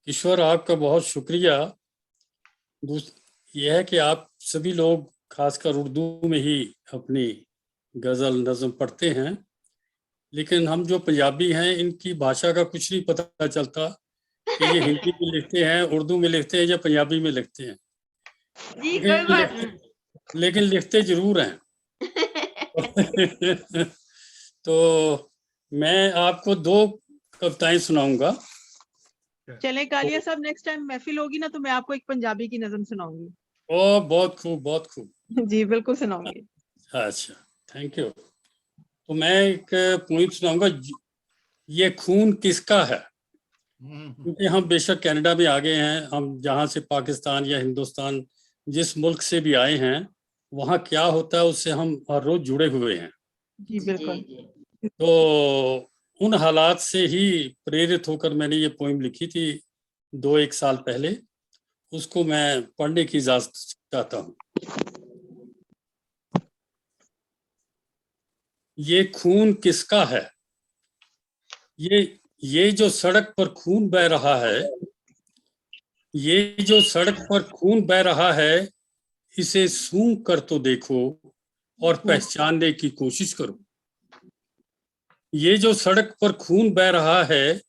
ईश्वर आपका बहुत शुक्रिया। यह है कि आप सभी लोग खासकर उर्दू में ही अपनी गज़ल नज़म पढ़ते हैं, लेकिन हम जो पंजाबी हैं इनकी भाषा का कुछ नहीं पता चलता कि ये हिंदी में लिखते हैं, उर्दू में लिखते हैं या पंजाबी में लिखते हैं। जी कोई बात लेकिन लिखते जरूर हैं। तो मैं आपको दो कविताएं सुनाऊंगा। चले कालिया साहब, नेक्स्ट टाइम महफिल होगी ना तो मैं आपको एक पंजाबी की नज़म सुनाऊंगी। ओ बहुत खूब, बहुत खूब। जी बिल्कुल सुनाऊंगी। अच्छा, थैंक यू। तो मैं एक पॉइंट सुनाऊंगा, ये खून किसका है। क्योंकि हम बेशक कनाडा में आ गए हैं, हम जहाँ से पाकिस्तान या हिंदुस्तान जिस मुल्क से भी आए हैं, वहाँ क्या होता है उससे हम हर रोज जुड़े हुए हैं। जी जी बिल्कुल। जी तो उन हालात से ही प्रेरित होकर मैंने ये पोइम लिखी थी 2-1 साल पहले। उसको मैं पढ़ने की इजाजत चाहता हूँ। ये खून किसका है, ये जो सड़क पर खून बह रहा है, ये जो सड़क पर खून बह रहा है, इसे सूंघ कर तो देखो और पहचानने की कोशिश करो। ये जो सड़क पर खून बह रहा है,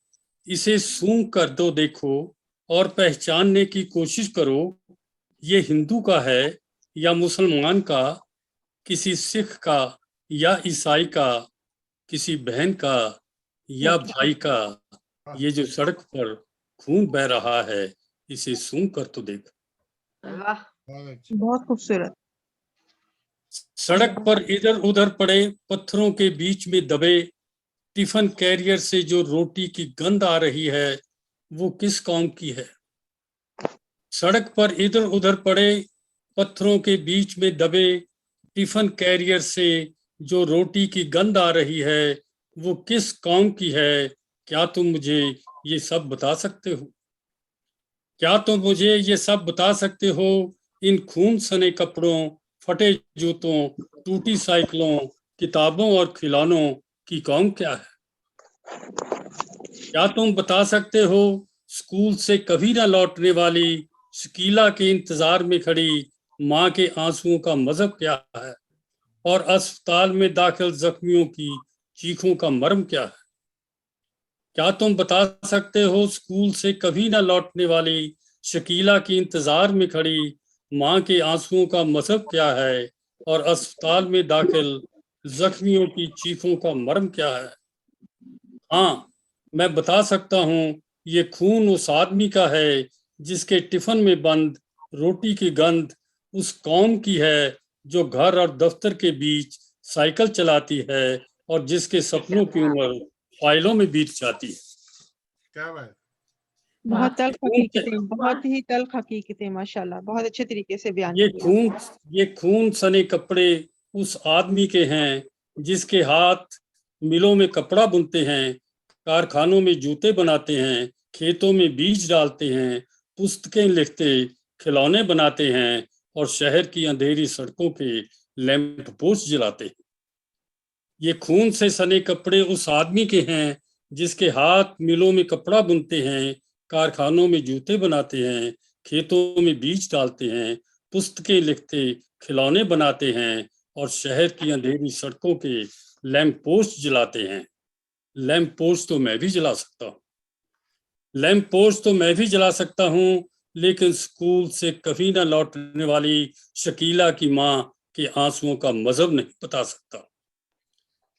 इसे सूंघ कर तो देखो और पहचानने की कोशिश करो। ये हिंदू का है या मुसलमान का, किसी सिख का या ईसाई का, किसी बहन का या भाई का। ये जो सड़क पर खून बह रहा है, इसे सूंघ कर तो देखो। वाह, बहुत अच्छा। बहुत खूबसूरत। सड़क पर इधर उधर पड़े पत्थरों के बीच में दबे टिफिन कैरियर से जो रोटी की गंध आ रही है, वो किस कौम की है। सड़क पर इधर उधर पड़े पत्थरों के बीच में दबे टिफिन कैरियर से जो रोटी की गंध आ रही है, वो किस कौम की है। क्या तुम मुझे ये सब बता सकते हो। क्या तुम मुझे ये सब बता सकते हो। इन खून सने कपड़ों, फटे जूतों, टूटी साइकिलों, किताबों और खिलौनों की कौम क्या है। क्या तुम बता सकते हो स्कूल से कभी ना लौटने वाली शकीला के इंतजार में खड़ी माँ के आंसुओं का मजहब क्या है, और अस्पताल में दाखिल जख्मियों की चीखों का मर्म क्या है। क्या तुम बता सकते हो स्कूल से कभी ना लौटने वाली शकीला की इंतजार में खड़ी माँ के आंसुओं का मजहब क्या है, और अस्पताल में दाखिल जख्मियों की चीखों का मर्म क्या है। हाँ, मैं बता सकता हूँ ये खून उस आदमी का है जिसके टिफिन में बंद रोटी की गंध उस कौम की है जो घर और दफ्तर के बीच साइकिल चलाती है और जिसके सपनों की उम्र फाइलों में बीत जाती है। क्या बात। बहुत तल्ख हकीकतें, बहुत ही तल्ख हकीकतें, माशाल्लाह बहुत अच्छे तरीके से बयान किया। ये खून सने कपड़े उस आदमी के हैं जिसके हाथ मिलों में कपड़ा बुनते हैं, कारखानों में जूते बनाते हैं, खेतों में बीज डालते हैं, पुस्तकें लिखते, खिलौने बनाते हैं और शहर की अंधेरी सड़कों के लैंप पोस्ट जलाते हैं। ये खून से सने कपड़े उस आदमी के हैं जिसके हाथ मिलों में कपड़ा बुनते हैं, कारखानों में जूते बनाते हैं, खेतों में बीज डालते हैं, पुस्तकें लिखते, खिलौने बनाते हैं और शहर की अंधेरी सड़कों के लैंप पोस्ट जलाते हैं। लैंप पोस्ट तो मैं भी जला सकता हूँ, लैंप पोस्ट तो मैं भी जला सकता हूँ, लेकिन स्कूल से कभी ना लौटने वाली शकीला की माँ के आंसुओं का मजहब नहीं बता सकता।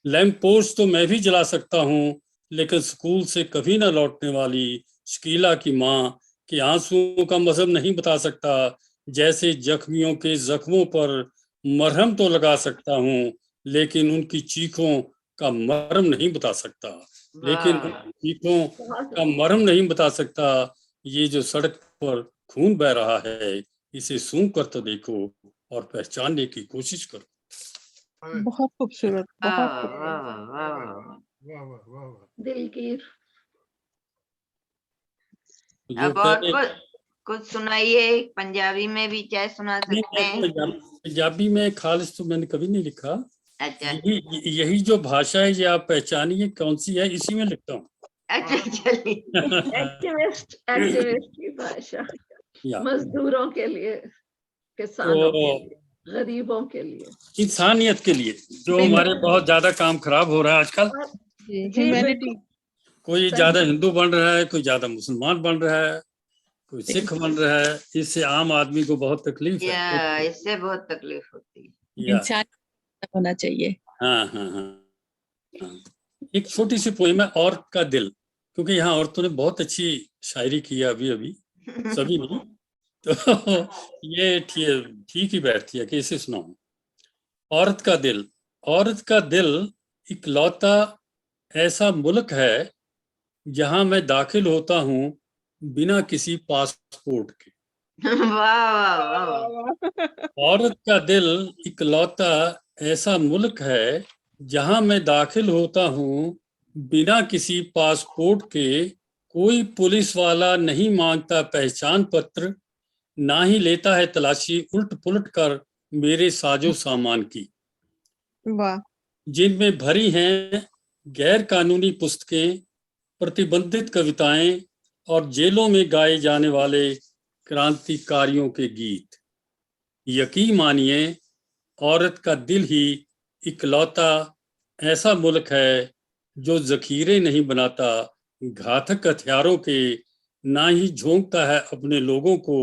लैंप पोस्ट तो मैं भी जला सकता हूँ, लेकिन स्कूल से कभी ना लौटने वाली शकीला की माँ के आंसुओं का मजहब नहीं बता सकता। जैसे जख्मियों के जख्मों पर मरहम तो लगा सकता हूँ, लेकिन उनकी चीखों का मरहम नहीं बता सकता। लेकिन वाह, उनकी चीखों का मरहम नहीं बता सकता। ये जो सड़क पर खून बह रहा है, इसे सूंघ कर तो देखो और पहचानने की कोशिश करो। बहुत खूबसूरत, बहुत वाह, खूबसूरत। वाह, वाह, वाह, वाह वाह वाह वाह। दिलगीर। जो अब और पहले कुछ सुनाइए, पंजाबी में भी चाहे सुना नहीं, सकते हैं। पंजाबी में खालिस तो मैंने कभी नहीं लिखा। अच्छा यही जो भाषा है ये आप पहचानिए कौन सी है, इसी में लिखता हूँ। अच्छा, चलिए। एक्टिविस्ट की भाषा, या मजदूरों के लिए, किसानों के तो लिए, गरीबों के लिए, इंसानियत के लिए, जो हमारे बहुत ज्यादा काम खराब हो रहा है आजकल। जी, जी, ह्यूमैनिटी। कोई सही। ज्यादा हिंदू बन रहा है, कोई ज्यादा मुसलमान बन रहा है, कोई सिख बन रहा है। इससे आम आदमी को बहुत तकलीफ है। या इससे बहुत तकलीफ होती है। या इंसान होना चाहिए। हाँ हाँ हाँ हाँ। एक छोटी सी पोएम है, औरत का दिल, क्योंकि यहाँ औरतों ने बहुत अच्छी शायरी की है अभी अभी, सभी ने। तो ये ठीक ही बैठती है कि इसे सुनाऊं। औरत का दिल इकलौता ऐसा मुल्क है जहां मैं दाखिल होता हूं बिना किसी पासपोर्ट के। वाह वाह वाह। औरत का दिल इकलौता ऐसा मुल्क है जहां मैं दाखिल होता हूं बिना किसी पासपोर्ट के। कोई पुलिस वाला नहीं मांगता पहचान पत्र, ना ही लेता है तलाशी उलट पुलट कर मेरे साजो सामान की, वाह। जिनमें भरी हैं गैर कानूनी पुस्तकें, प्रतिबंधित कविताएं और जेलों में गाए जाने वाले क्रांतिकारियों के गीत। यकीन मानिए, औरत का दिल ही इकलौता ऐसा मुल्क है जो जखीरे नहीं बनाता घातक हथियारों के, ना ही झोंकता है अपने लोगों को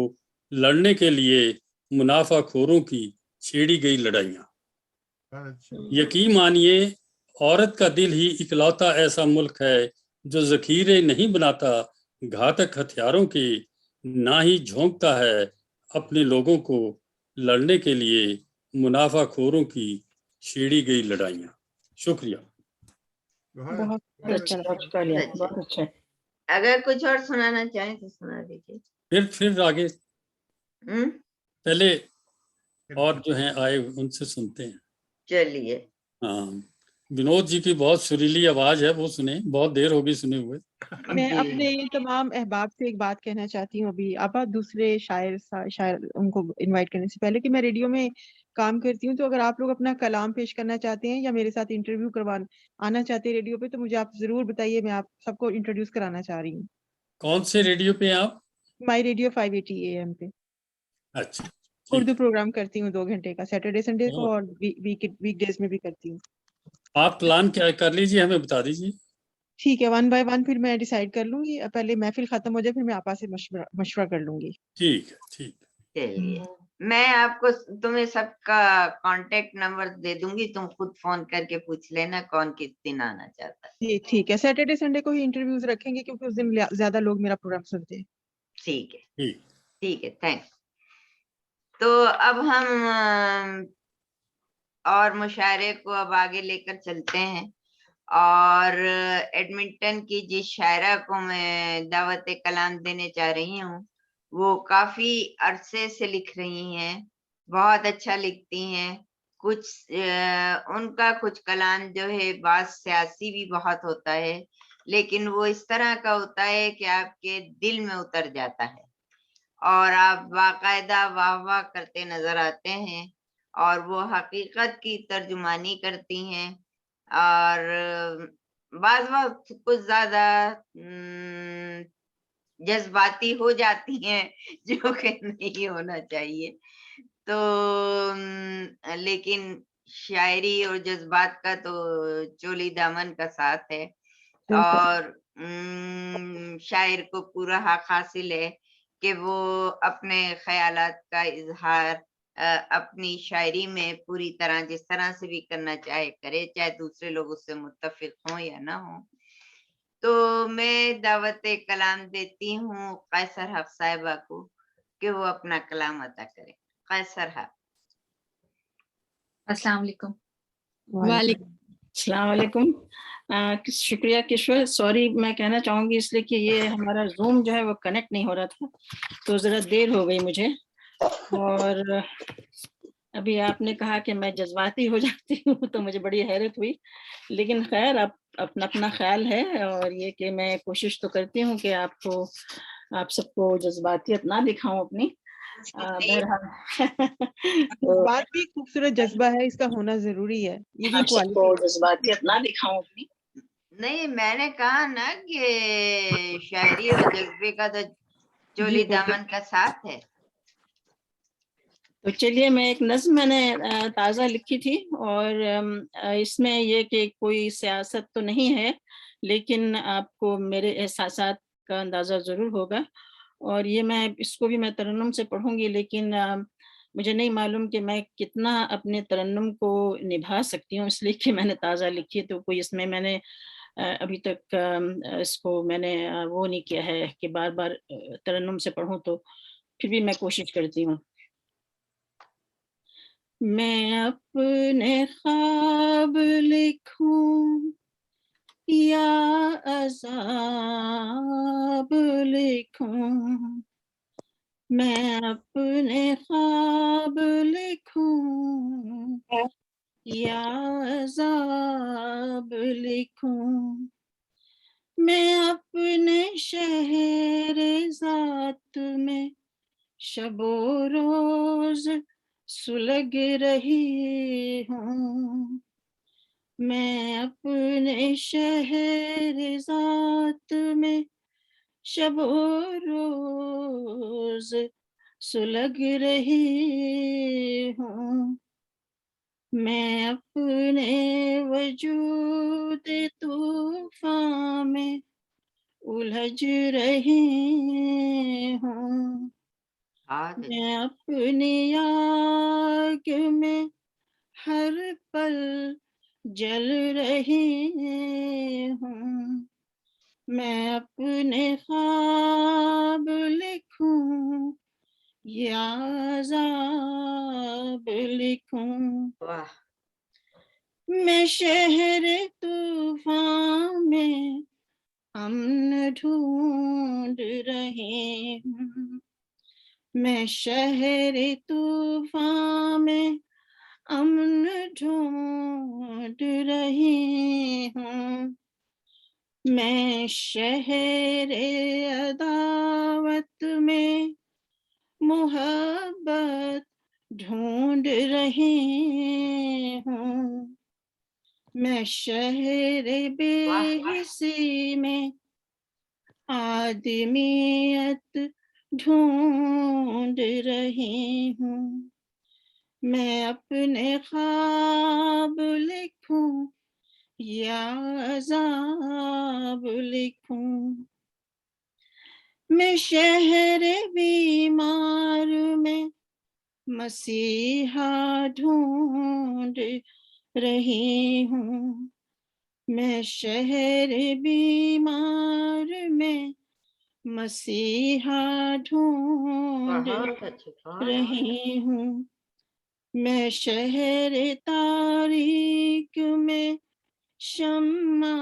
लड़ने के लिए मुनाफाखोरों की छेड़ी गई लड़ाइयाँ। अच्छा। यकीन मानिए, औरत का दिल ही इकलौता ऐसा मुल्क है जो जखीरे नहीं बनाता घातक हथियारों के, ना ही झोंकता है अपने लोगों को लड़ने के लिए मुनाफाखोरों की छेड़ी गई लड़ाइयाँ। शुक्रिया। बहुत अच्छा, बहुत शुक्रिया, बहुत अच्छा। अगर कुछ और सुनाना चाहें तो सुना दीजिए। फिर आगे हम्म, पहले और जो हैं आए उनसे सुनते हैं। चलिए। हाँ, विनोद जी की बहुत सुरीली आवाज है, वो सुने, बहुत देर हो गई सुने हुए। मैं जी। अपने तमाम अहबाब से एक बात कहना चाहती हूँ अभी अब दूसरे शायर उनको इनवाइट करने से पहले कि मैं रेडियो में काम करती हूँ, तो अगर आप लोग अपना कलाम पेश करना चाहते हैं या मेरे साथ इंटरव्यू करवाना आना चाहते हैं रेडियो पे, तो मुझे आप जरूर बताइए, मैं आप सबको इंट्रोड्यूस कराना चाह रही हूँ। कौन से रेडियो पे आप? माई रेडियो 580 AM पे अच्छा, ठीक उर्दू है। प्रोग्राम करती हूँ 2 घंटे का, सैटरडे संडे को, और वीकडेज में भी करती हूँ। आप प्लान क्या कर लीजिए, हमें बता दीजिए। ठीक है, 1 बाय 1 फिर मैं डिसाइड कर लूंगी, पहले महफिल खत्म हो जाए फिर मैं आपा से मशवरा कर लूंगी। ठीक है, ठीक है। चलिए, मैं आपको तुम्हें सबका कांटेक्ट नंबर दे दूंगी, तुम खुद फोन करके पूछ लेना कौन किस दिन आना चाहता है। ये ठीक है, सैटरडे संडे को ही इंटरव्यूज रखेंगे क्योंकि उस दिन ज्यादा लोग मेरा प्रोग्राम सुनते हैं। ठीक है, ठीक। ठीक है, थैंक्स। तो अब हम और मुशायरे को अब आगे लेकर चलते हैं, और एडमिंटन की जिस शायरा को मैं दावत कलाम देने जा रही हूँ, वो काफी अरसे से लिख रही हैं, बहुत अच्छा लिखती हैं। उनका कुछ कलाम जो है बात सियासी भी बहुत होता है, लेकिन वो इस तरह का होता है कि आपके दिल में उतर जाता है और आप बाकायदा वाह वाह करते नजर आते हैं, और वो हकीकत की तर्जुमानी करती हैं, और बाज वक्त कुछ ज्यादा जज्बाती हो जाती हैं, जो कि नहीं होना चाहिए। तो लेकिन शायरी और जज्बात का तो चोली दामन का साथ है, और शायर को पूरा हक हासिल है कि वो अपने ख्यालात का इजहार अपनी शायरी में पूरी तरह जिस तरह से भी करना चाहे करे, चाहे दूसरे लोग उससे मुत्तफिक हों या ना हो। तो मैं दावत कलाम देती हूँ कैसर हक साहिबा को कि वो अपना कलाम अता करें। कैसर हक। अस्सलाम वालेकुम। वालेकुम अस्सलाम वालेकुम। शुक्रिया किशोर, सॉरी मैं कहना चाहूंगी इसलिए कि ये हमारा जूम जो है वो कनेक्ट नहीं हो रहा था, तो जरा देर हो गई मुझे। और अभी आपने कहा कि मैं जज्बाती हो जाती हूँ तो मुझे बड़ी हैरत हुई, लेकिन खैर आप अपना अपना ख्याल है, और ये कि मैं कोशिश तो करती हूँ कि आप सबको जज्बातियत ना दिखाऊं अपनी। बहरहाल तो बात भी खूबसूरत जज्बा है, इसका होना जरूरी है, ये भी आप सबको क्वालिटी। जज्बातियत ना दिखाऊं अपनी। नहीं, मैंने कहा ना कि शायरी और जज्बे का तो चोली दामन का साथ है। तो चलिए, मैं एक नज्म मैंने ताज़ा लिखी थी, और इसमें ये कि कोई सियासत तो नहीं है, लेकिन आपको मेरे एहसासात का अंदाज़ा ज़रूर होगा, और ये मैं इसको भी मैं तरन्नुम से पढ़ूंगी, लेकिन मुझे नहीं मालूम कि मैं कितना अपने तरन्नुम को निभा सकती हूँ, इसलिए कि मैंने ताज़ा लिखी है, तो कोई इसमें मैंने अभी तक इसको मैंने वो नहीं किया है कि बार बार तरन्नुम से पढ़ूं, तो پھر بھی میں کوشش کرتی ہوں. میں اپنے خواب لکھوں یا عذاب لکھوں, میں اپنے خواب لکھوں یا عذاب لکھوں, میں اپنے شہر ذات میں شب و روز سلگ رہی ہوں, میں اپنے شہر ذات میں شب و روز سلگ رہی ہوں, میں اپنے وجود طوفان میں الجھ رہی ہوں, میں اپنی آگ میں ہر پل جل رہی ہوں, میں اپنے خواب لکھوں یا عذاب لکھوں, میں شہر طوفان میں امن ڈھونڈ رہی ہوں, میں شہر طوفان میں امن ڈھونڈ رہی ہوں, میں شہر عداوت میں محبت ڈھونڈ رہی ہوں, میں شہر بے حسی میں آدمیت ڈھونڈ رہی ہوں, میں اپنے خواب لکھوں یا عذاب لکھوں, میں شہر بیمار میں مسیحا ڈھونڈ رہی ہوں, میں شہر بیمار میں مسیحا ڈھونڈ رہی ہوں, میں شہر تاریک میں شمع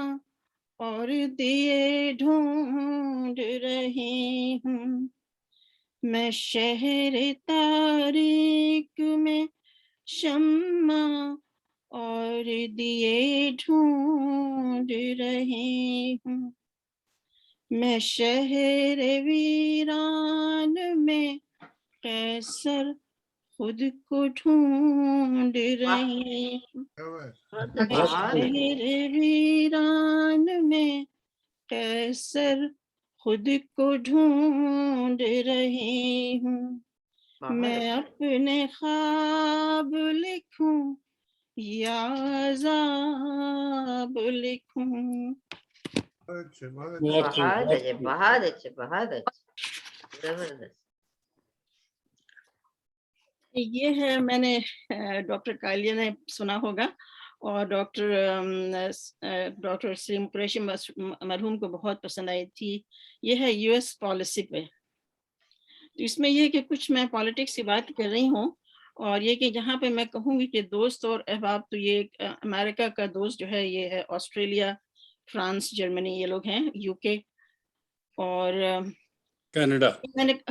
اور دیے ڈھونڈ رہی ہوں, میں شہر تاریک میں شمع اور دیے ڈھونڈ رہی ہوں, میں شہر ویران میں قیصر خود کو ڈھونڈ رہی ہوں, میں شہر ویران میں قیصر خود کو ڈھونڈ رہی ہوں, میں اپنے خواب لکھوں یا عذاب لکھوں. بہت اچھے, بہت اچھے, بہت اچھے, زبردست. یہ ہے, میں نے ڈاکٹر کالیہ نے سنا ہوگا, اور ڈاکٹر سلیم قریشی مرحوم کو بہت پسند آئی تھی. یہ ہے یو ایس پالیسی پہ. تو اس میں یہ کہ کچھ میں پالیٹکس کی بات کر رہی ہوں, اور یہ کہ جہاں پہ میں کہوں گی کہ دوست اور احباب, تو یہ امریکہ کا دوست جو ہے یہ ہے آسٹریلیا, فرانس, جرمنی, یہ لوگ ہیں, یو کے, اور کینیڈا.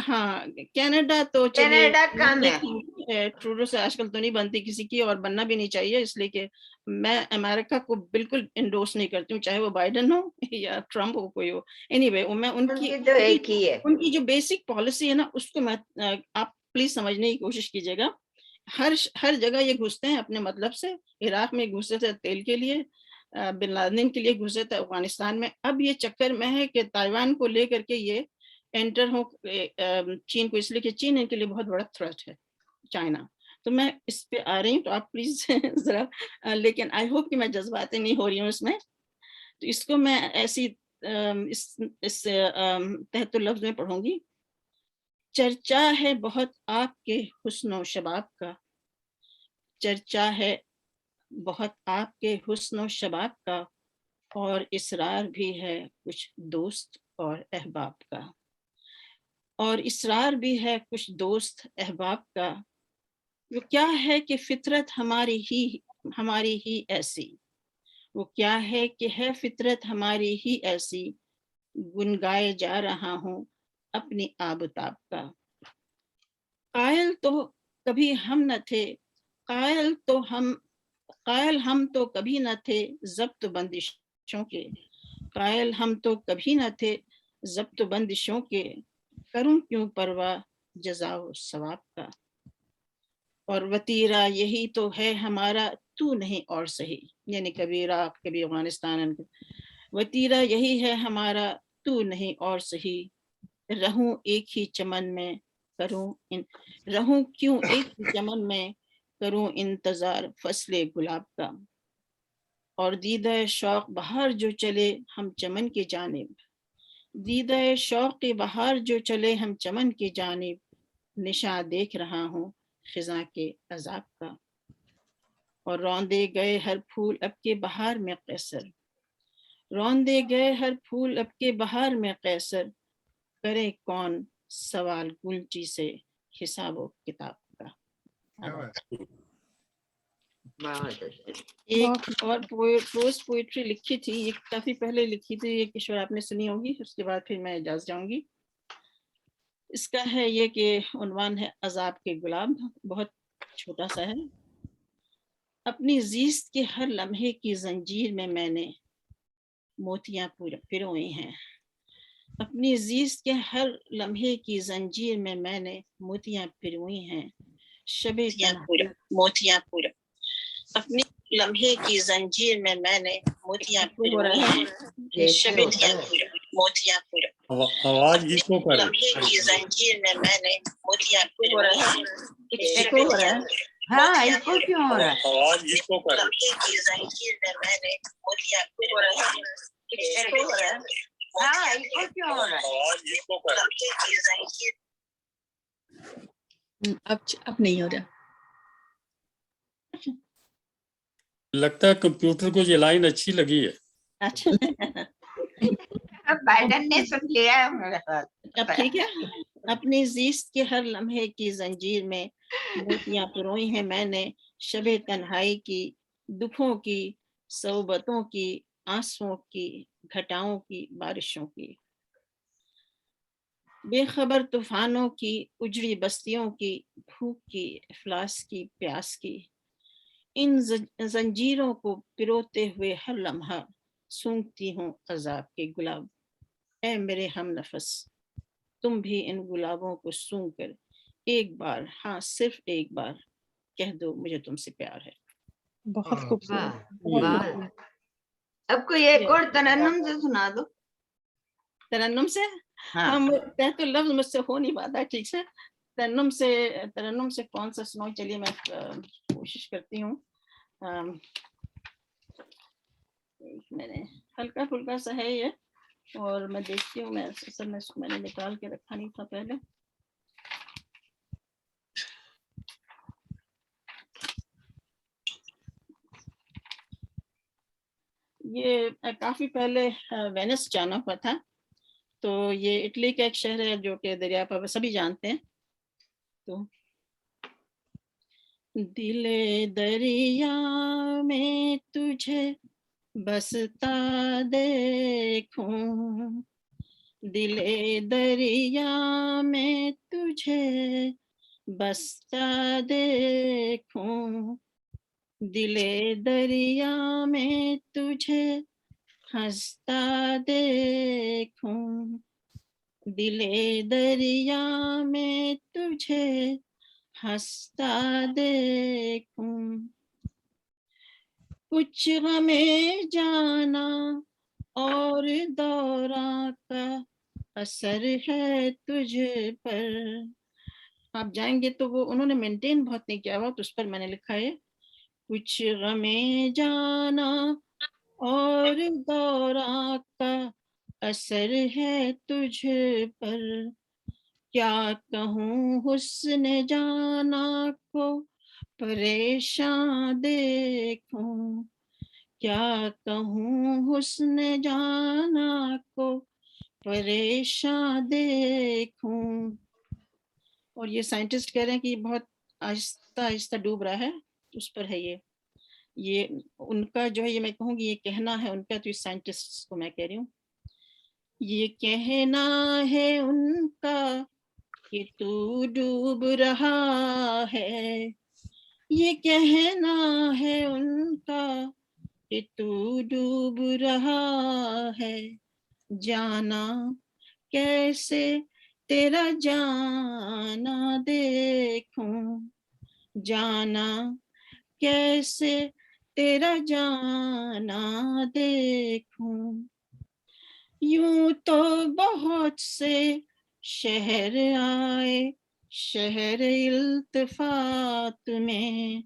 ہاں کینیڈا تو کینیڈا کم ہے, ٹروڈو سے آج کل تو نہیں بنتی کسی کی, اور بننا بھی نہیں چاہیے, اس لیے کہ میں امریکہ کو بالکل انڈورس نہیں کرتی ہوں, چاہے وہ بائیڈن ہو یا ٹرمپ ہو, کوئی ہو. اینی وے, میں ان تو ایک ہی ہے. کی جو بیسک پالیسی ہے نا, اس کو میں آپ پلیز سمجھنے کی کوشش کیجیے گا. ہر جگہ یہ گھستے ہیں اپنے مطلب سے. عراق میں گھسے تھے تیل کے لیے, بن لادن کے لیے گھسے تھے افغانستان میں. اب یہ چکر میں ہے کہ تائیوان کو لے کر کے یہ انٹر ہو چین کو, اس لیے کہ چین ان کے لیے بہت بڑا تھریٹ ہے, چائنا. تو میں اس پہ آ رہی ہوں, تو آپ پلیز ذرا, لیکن آئی ہوپ کہ میں جذباتی نہیں ہو رہی ہوں اس میں. تو اس کو میں ایسی اس تحت لفظ میں پڑھوں گی. چرچا ہے بہت آپ کے حسن و شباب کا, چرچا ہے بہت آپ کے حسن و شباب کا, اور اصرار بھی ہے کچھ دوست اور احباب کا. اور اصرار بھی ہے کچھ دوست احباب کا، وہ کیا ہے کہ فطرت ہماری ہی ایسی، وہ کیا ہے کہ ہے فطرت ہماری ہی ایسی، گنگائے جا رہا ہوں اپنی آب و تاب کا۔ قائل تو کبھی ہم نہ تھے، قائل ہم تو کبھی نہ تھے ضبط بندشوں کے، قائل ہم تو کبھی نہ تھے ضبط بندشوں کے، کروں کیوں پرواہ جزا و ثواب کا۔ اور وتیرہ یہی تو ہے ہمارا، تو نہیں اور صحیح، یعنی کبھی عراق کبھی افغانستان، وتیرہ یہی ہے ہمارا، تو نہیں اور صحیح، رہوں ایک ہی چمن میں رہوں کیوں ایک ہی چمن میں کروں انتظار فصل گلاب کا۔ اور دیدہ شوق بہار جو چلے ہم چمن کی جانب، دیدہ شوق بہار جو چلے ہم چمن کی جانب، نشاں دیکھ رہا ہوں خزاں کے عذاب کا۔ اور روندے گئے ہر پھول اب کے بہار میں قیصر، روندے گئے ہر پھول اب کے بہار میں قیصر، کرے کون سوال گلچی سے حساب و کتاب کا۔ کیا بات ہے؟ بہت اچھا۔ ایک اور پروز پوئٹری لکھی تھی، یہ کافی پہلے لکھی تھی، یہ کشور آپ نے سنی ہوگی، اس کے بعد پھر میں اجازت جاؤں گی۔ اس کا ہے یہ کہ عنوان ہے عذاب کے گلاب، بہت چھوٹا سا ہے۔ اپنی زیست کے ہر لمحے کی زنجیر میں نے موتیاں پروئی ہیں، اپنی زیست کے ہر لمحے کی زنجیر میں نے موتیاں پروئی ہیں، شب موتیاں اپنی لمحے کی زنجیر میں نے موتیاں پروئی ہیں، شب موتیاں آواز ایکو کر لمحے کی زنجیر میں نے موتیاں پروئی ہیں، ہاں اس کو کیوں ہو رہا ہے؟ آواز ایکو کر لمحے کی زنجیر میں نے موتیاں پروئی ہیں، ہاں اس کو کیوں ہو رہا ہے؟ آواز ایکو کر لمحے کی زنجیر اب نہیں ہو رہا۔ لگتا ہے کمپیوٹر کو یہ لائن اچھی لگی ہے۔ اچھا اب بائیڈن نے سن لیا ہے میرے خیال۔ اب ٹھیک ہے۔ اپنی زیست کے ہر لمحے کی زنجیر میں موتیاں پروئی ہیں میں نے، شب تنہائی کی، دکھوں کی، صعوبتوں کی، آنسوؤں کی، گھٹاؤں کی، بارشوں کی، بے خبر طوفانوں کی، اجڑی بستیوں کی، بھوک کی، افلاس کی، پیاس کی، ان زنجیروں کو پروتے ہوئے ہر لمحہ سونگتی ہوں عذاب کے گلاب۔ اے میرے ہم نفس، تم بھی ان گلابوں کو سونگ کر ایک بار، ہاں صرف ایک بار کہہ دو مجھے تم سے پیار ہے۔ بہت خوبصورت، واہ، بہت واہ۔ خوبصورت۔ اب کوئی ایک اور ترنم سے سنا دو۔ ترنم سے ہاں ہم تو لفظ مجھ سے ہو نہیں پاتا ٹھیک سے، ترنم سے کون سا سناؤں، چلیے میں کوشش کرتی ہوں۔ میں نے ہلکا پھلکا سا ہے یہ، اور میں دیکھتی ہوں، میں نے نکال کے رکھا نہیں تھا پہلے۔ یہ کافی پہلے وینس جانا ہوا تھا، تو یہ اٹلی کا ایک شہر ہے جو کہ دریا پر سبھی جانتے ہیں۔ تو دل دریا میں تجھے بستا دیکھوں، دل دریا میں تجھے بستا دیکھوں، دل دریا میں تجھے ہنستا دیکھوں، دل دریا میں تجھے ہنستا دیکھوں، کچھ غمیں جانا اور دوراں کا اثر ہے تجھ پر۔ آپ جائیں گے تو وہ انہوں نے مینٹین بہت نہیں کیا ہوا، تو اس پر میں نے لکھا ہے کچھ غمیں جانا اور دوراں کا اثر ہے تجھ پر، کیا کہوں حسن جانا کو پریشان دیکھوں، کیا کہوں حسن جانا کو परेशान देखूं. और ये साइंटिस्ट कह रहे हैं कि ये बहुत आहिस्ता आहिस्ता डूब रहा है, उस पर है ये उनका जो है, ये मैं कहूँगी ये कहना है उनका, तो इस साइंटिस्ट को मैं कह रही हूँ, ये कहना है उनका कि तू डूब रहा है, ये कहना है उनका कि तू डूब रहा है, जाना कैसे तेरा जाना देखूं, जाना कैसे तेरा जाना देखूं. यूं तो बहुत से शहर आए शहर इल्तिफात में,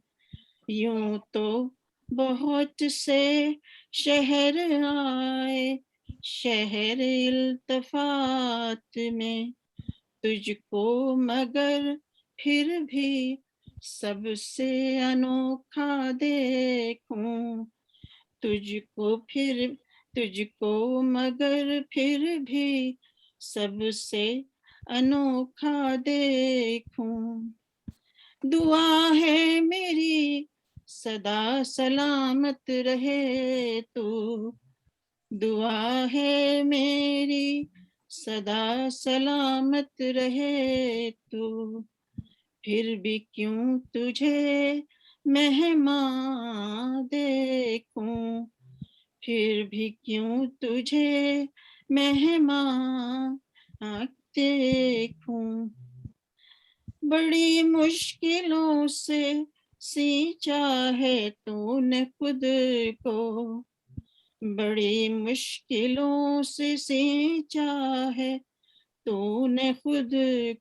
यूं तो बहुत से शहर आए शहर इल्तिफात में, तुझको मगर फिर भी सबसे अनोखा देखूं, तुझको मगर फिर भी सबसे अनोखा देखूं. दुआ है मेरी सदा सलामत रहे तू, दुआ है मेरी सदा सलामत रहे तू, फिर भी क्यों तुझे मेहमान देखूं, फिर भी क्यों तुझे मेहमान देखूं. बड़ी मुश्किलों से सींचा है तूने खुद को, बड़ी मुश्किलों से सींचा है तूने खुद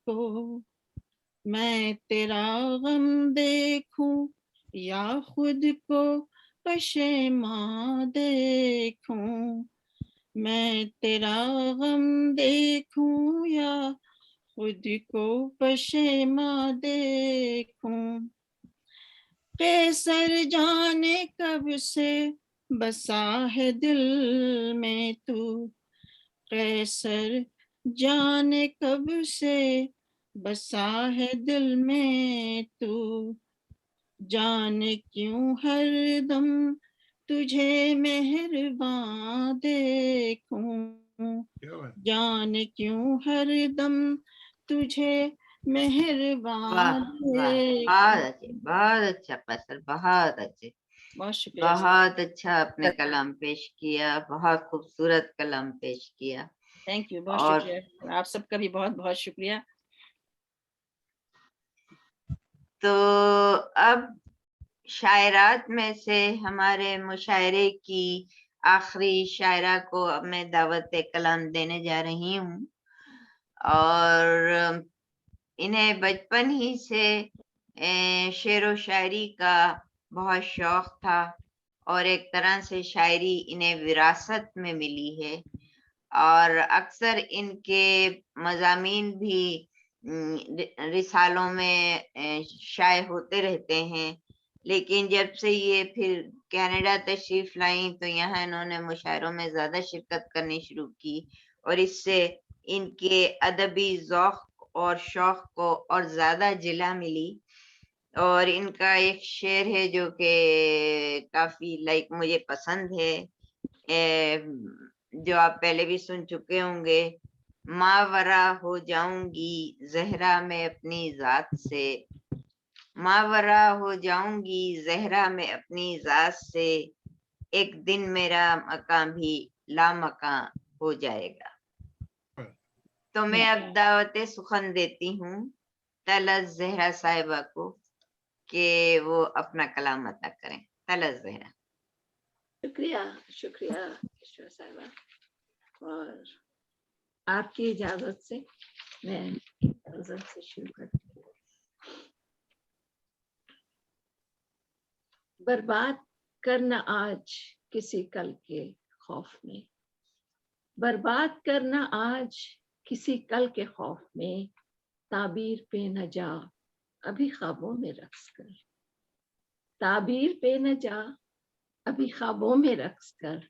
को, मैं तेरा गम देखूं या खुद को पशेमा देखूं, मैं तेरा गम देखूं या खुद को पशेमा देखूं. कैसर जाने कब से बसा है दिल में तू, कैसर जाने कब से बसा है दिल में तू, जाने क्यों हरदम तुझे मेहरबान देखूं, क्या बात. जाने क्यों हरदम तुझे वाह मेहरबान वाह, बहुत अच्छा फैसल, बहुत अच्छे, बहुत शुक्रिया जी. बहुत अच्छा आपने कलाम पेश किया, बहुत खूबसूरत कलाम पेश किया. थैंक यू, बहुत और शुक्रिया, आप सबका भी बहुत बहुत शुक्रिया. तो अब शायरात में से हमारे मुशायरे की आखिरी शायरा को अब मैं दावत कलाम देने जा रही हूँ. और इन्हें बचपन ही से शेर व शायरी का बहुत शौक था और एक तरह से शायरी इन्हें विरासत में मिली है और अक्सर इनके मज़ामीन भी रिसालों में शाये होते रहते हैं. लेकिन जब से ये फिर कनाडा तशरीफ लाई तो यहाँ इन्होंने मुशायरों में ज़्यादा शिरकत करनी शुरू की और इससे इनके अदबी ज़ौक़ और शौक़ को और ज़्यादा जिला मिली. और इनका एक शेर है जो कि काफ़ी मुझे पसंद है, जो आप पहले भी सुन चुके होंगे. मावरा हो जाऊंगी ज़हरा में अपनी ज़ात से, मावरा हो जाऊंगी ज़हरा में अपनी ज़ात से, एक दिन मेरा मकान भी लामकान हो जाएगा. तो मैं अब दावत सुखन देती हूँ तलत ज़हरा साहिबा को कि वो अपना कलाम अता करें. तलत ज़हरा. शुक्रिया शुक्रिया ईश्वर साहिबा, और आपकी इजाजत से मैं नज़र से शुरू करती हूँ. बर्बाद करना आज किसी कल के खौफ में, बर्बाद करना आज किसी कल के खौफ में, ताबीर पे न जा अभी ख्वाबों में रक्स कर, ताबीर पे न जा अभी ख्वाबों में रक्स कर.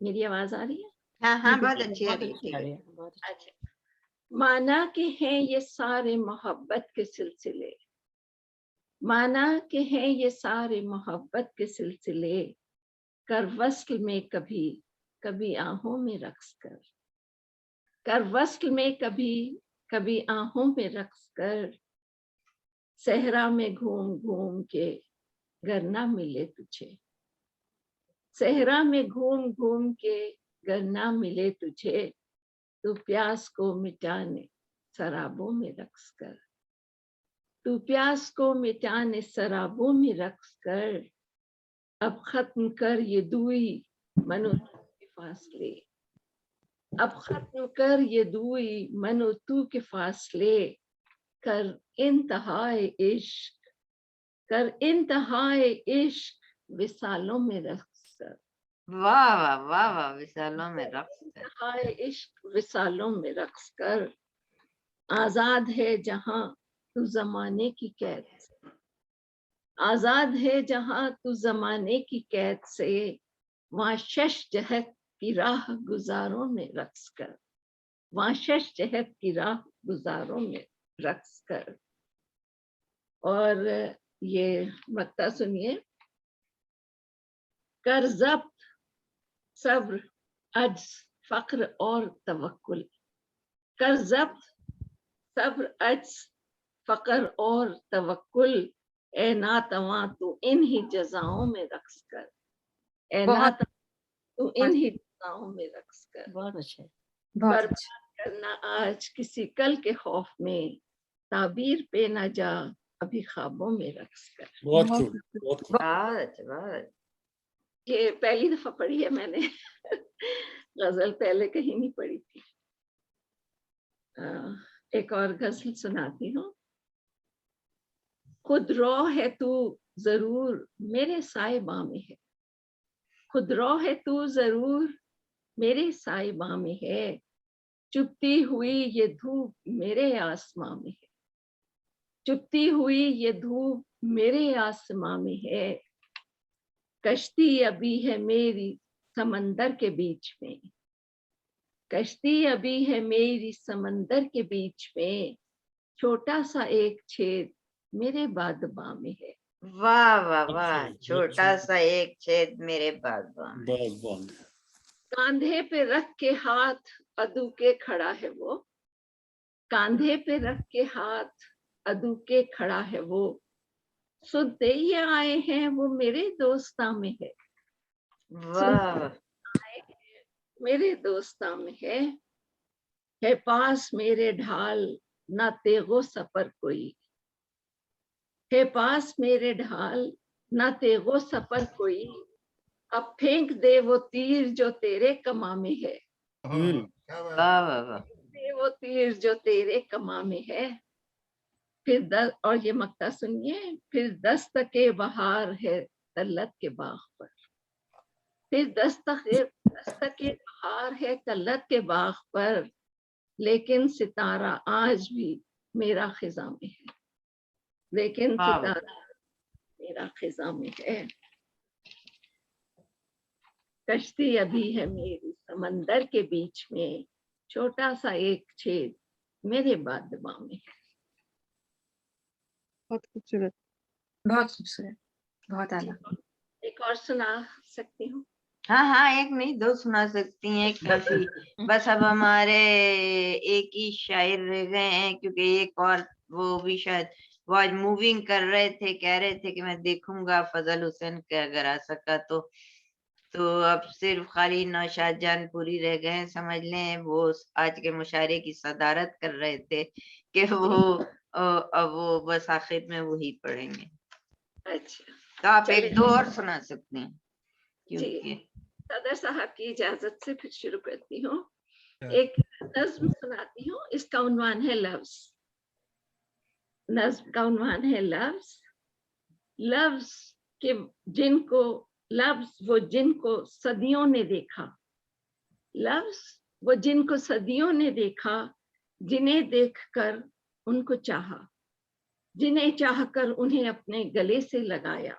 मेरी आवाज आ रही है? हाँ हाँ बहुत अच्छी आ बहुत रही अच्छी है, आ ठीक रही है। है, बहुत अच्छी। अच्छा, माना के हैं ये सारे मोहब्बत के सिलसिले, माना के हैं ये सारे मोहब्बत के सिलसिले, कर वस्ल में कभी कभी आहों में रक्स कर, कर वस्ल में कभी कभी आहों में रक्स कर, सहरा में घूम घूम के गर ना मिले तुझे, सहरा में घूम घूम के गर ना मिले तुझे, तू प्यास को मिटाने शराबों में रक्स कर, तू प्यास को मिटाने शराबों में रक्स कर, अब खत्म कर ये दूई मनो के फासले, अब खत्म कर ये दूई मनो तू के फासले, कर इंतहाए इश्क, कर इंतहाए इश्क विसालों में रक्स कर, वाह वाह वाह वाह, विशालों में रक्स कर। इंतहाए इश्क विसालों में रक्स कर, आजाद है जहां तू जमाने की कैद से, आजाद है जहां तू जमाने की कैद से, वहां शश जहत की राह गुजारों में रक्स कर, वहां शश जहत की राह गुजारों में रक्स कर। और ये मक्ता सुनिए, कर ज़ब्त सब्र अज्ज फक्र और तवक्कुल, कर ज़ब्त सब्र अज्ज फक्र और तवक्कुल, ए नातवा तू इन्हीं जज़ाओं में रक्स कर, ए बहुत नातवा तू इन्हीं जज़ाओं में रक्स कर, बहुत अच्छा है। बहुत बर्बाद अच्छा। करना आज किसी कल के खौफ में, ताबीर पे ना जा अभी ख्वाबों में रक्स कर। बहुत बहुत खूब, बहुत खूब। बहुत अच्छा, बहुत अच्छा। ये पहली दफा पढ़ी है मैंने गजल पहले कहीं नहीं पढ़ी थी। एक और गजल सुनाती हूँ। खुद रो है तू जरूर मेरे साहिबा में है, खुद रो है तू जरूर मेरे साहिबा में है, चुपती हुई ये धूप मेरे आसमां में है, चुपती हुई ये धूप मेरे आसमां में है, कश्ती अभी है मेरी समंदर के बीच में, कश्ती अभी है मेरी समंदर के बीच में, छोटा सा एक छेद मेरे बादबा में है, वाह वाह वाह, अच्छा, छोटा सा एक छेद मेरे बागबान में। बहुत बहुत। कांधे पे रख के हाथ अदू के खड़ा है वो, कांधे पे रख के हाथ अदू के खड़ा है वो, सुनते ही आए हैं वो मेरे दोस्ता में है, वाह वाह, मेरे दोस्ता में है पास मेरे ढाल ना तेगो सफर कोई, है पास मेरे ढाल ना तेगो सफर कोई, अब फेंक दे वो तीर जो तेरे कमा में है, क्या बात है। वाह वाह वाह, दे वो तीर जो तेरे कमा में है, फिर और ये मक्ता सुनिए, फिर दस्तके बहार है तल्लत के बाग पर, फिर दस्तके बहार है तल्लत के बाग पर, लेकिन सितारा आज भी मेरा खिजा में है, लेकिन वाह वाह, सितारा मेरा खिजा में है, कश्ती अभी है मेरी समंदर के बीच में, छोटा सा एक छेद मेरे बादबा में है। बहुत खूबसूरत। बहुत खूबसूरत, बहुत आला। एक और सुना सकती हूँ? हाँ हाँ, एक नहीं दो सुना सकती हैं, काफी। बस अब हमारे एक ही शायर रह गए हैं, क्योंकि एक और वो भी शायद वो आज मूविंग कर रहे थे, कह रहे थे कि मैं देखूंगा फजल हुसैन के अगर आ सका तो अब सिर्फ खाली नौशाद जान पूरी रह गए हैं, समझ लें। वो आज के मुशायरे की सदारत कर रहे थे कि वो अब वो बस आखिर में वही पढ़ेंगे। अच्छा तो आप चलिए। एक दो और सुना सकते हैं, जी, क्योंकि सदर साहब की इजाजत से फिर शुरू करती हूँ। हाँ। एक नज्म सुनाती हूँ, इसका उन्वान है लफ्ज। नज्म का उन्वान है लफ्ज। लफ्ज के जिनको लफ्ज वो जिनको सदियों ने देखा, लफ्ज वो जिनको सदियों ने देखा, जिन्हें देखकर उनको चाहा, जिन्हें चाहकर उन्हें अपने गले से लगाया,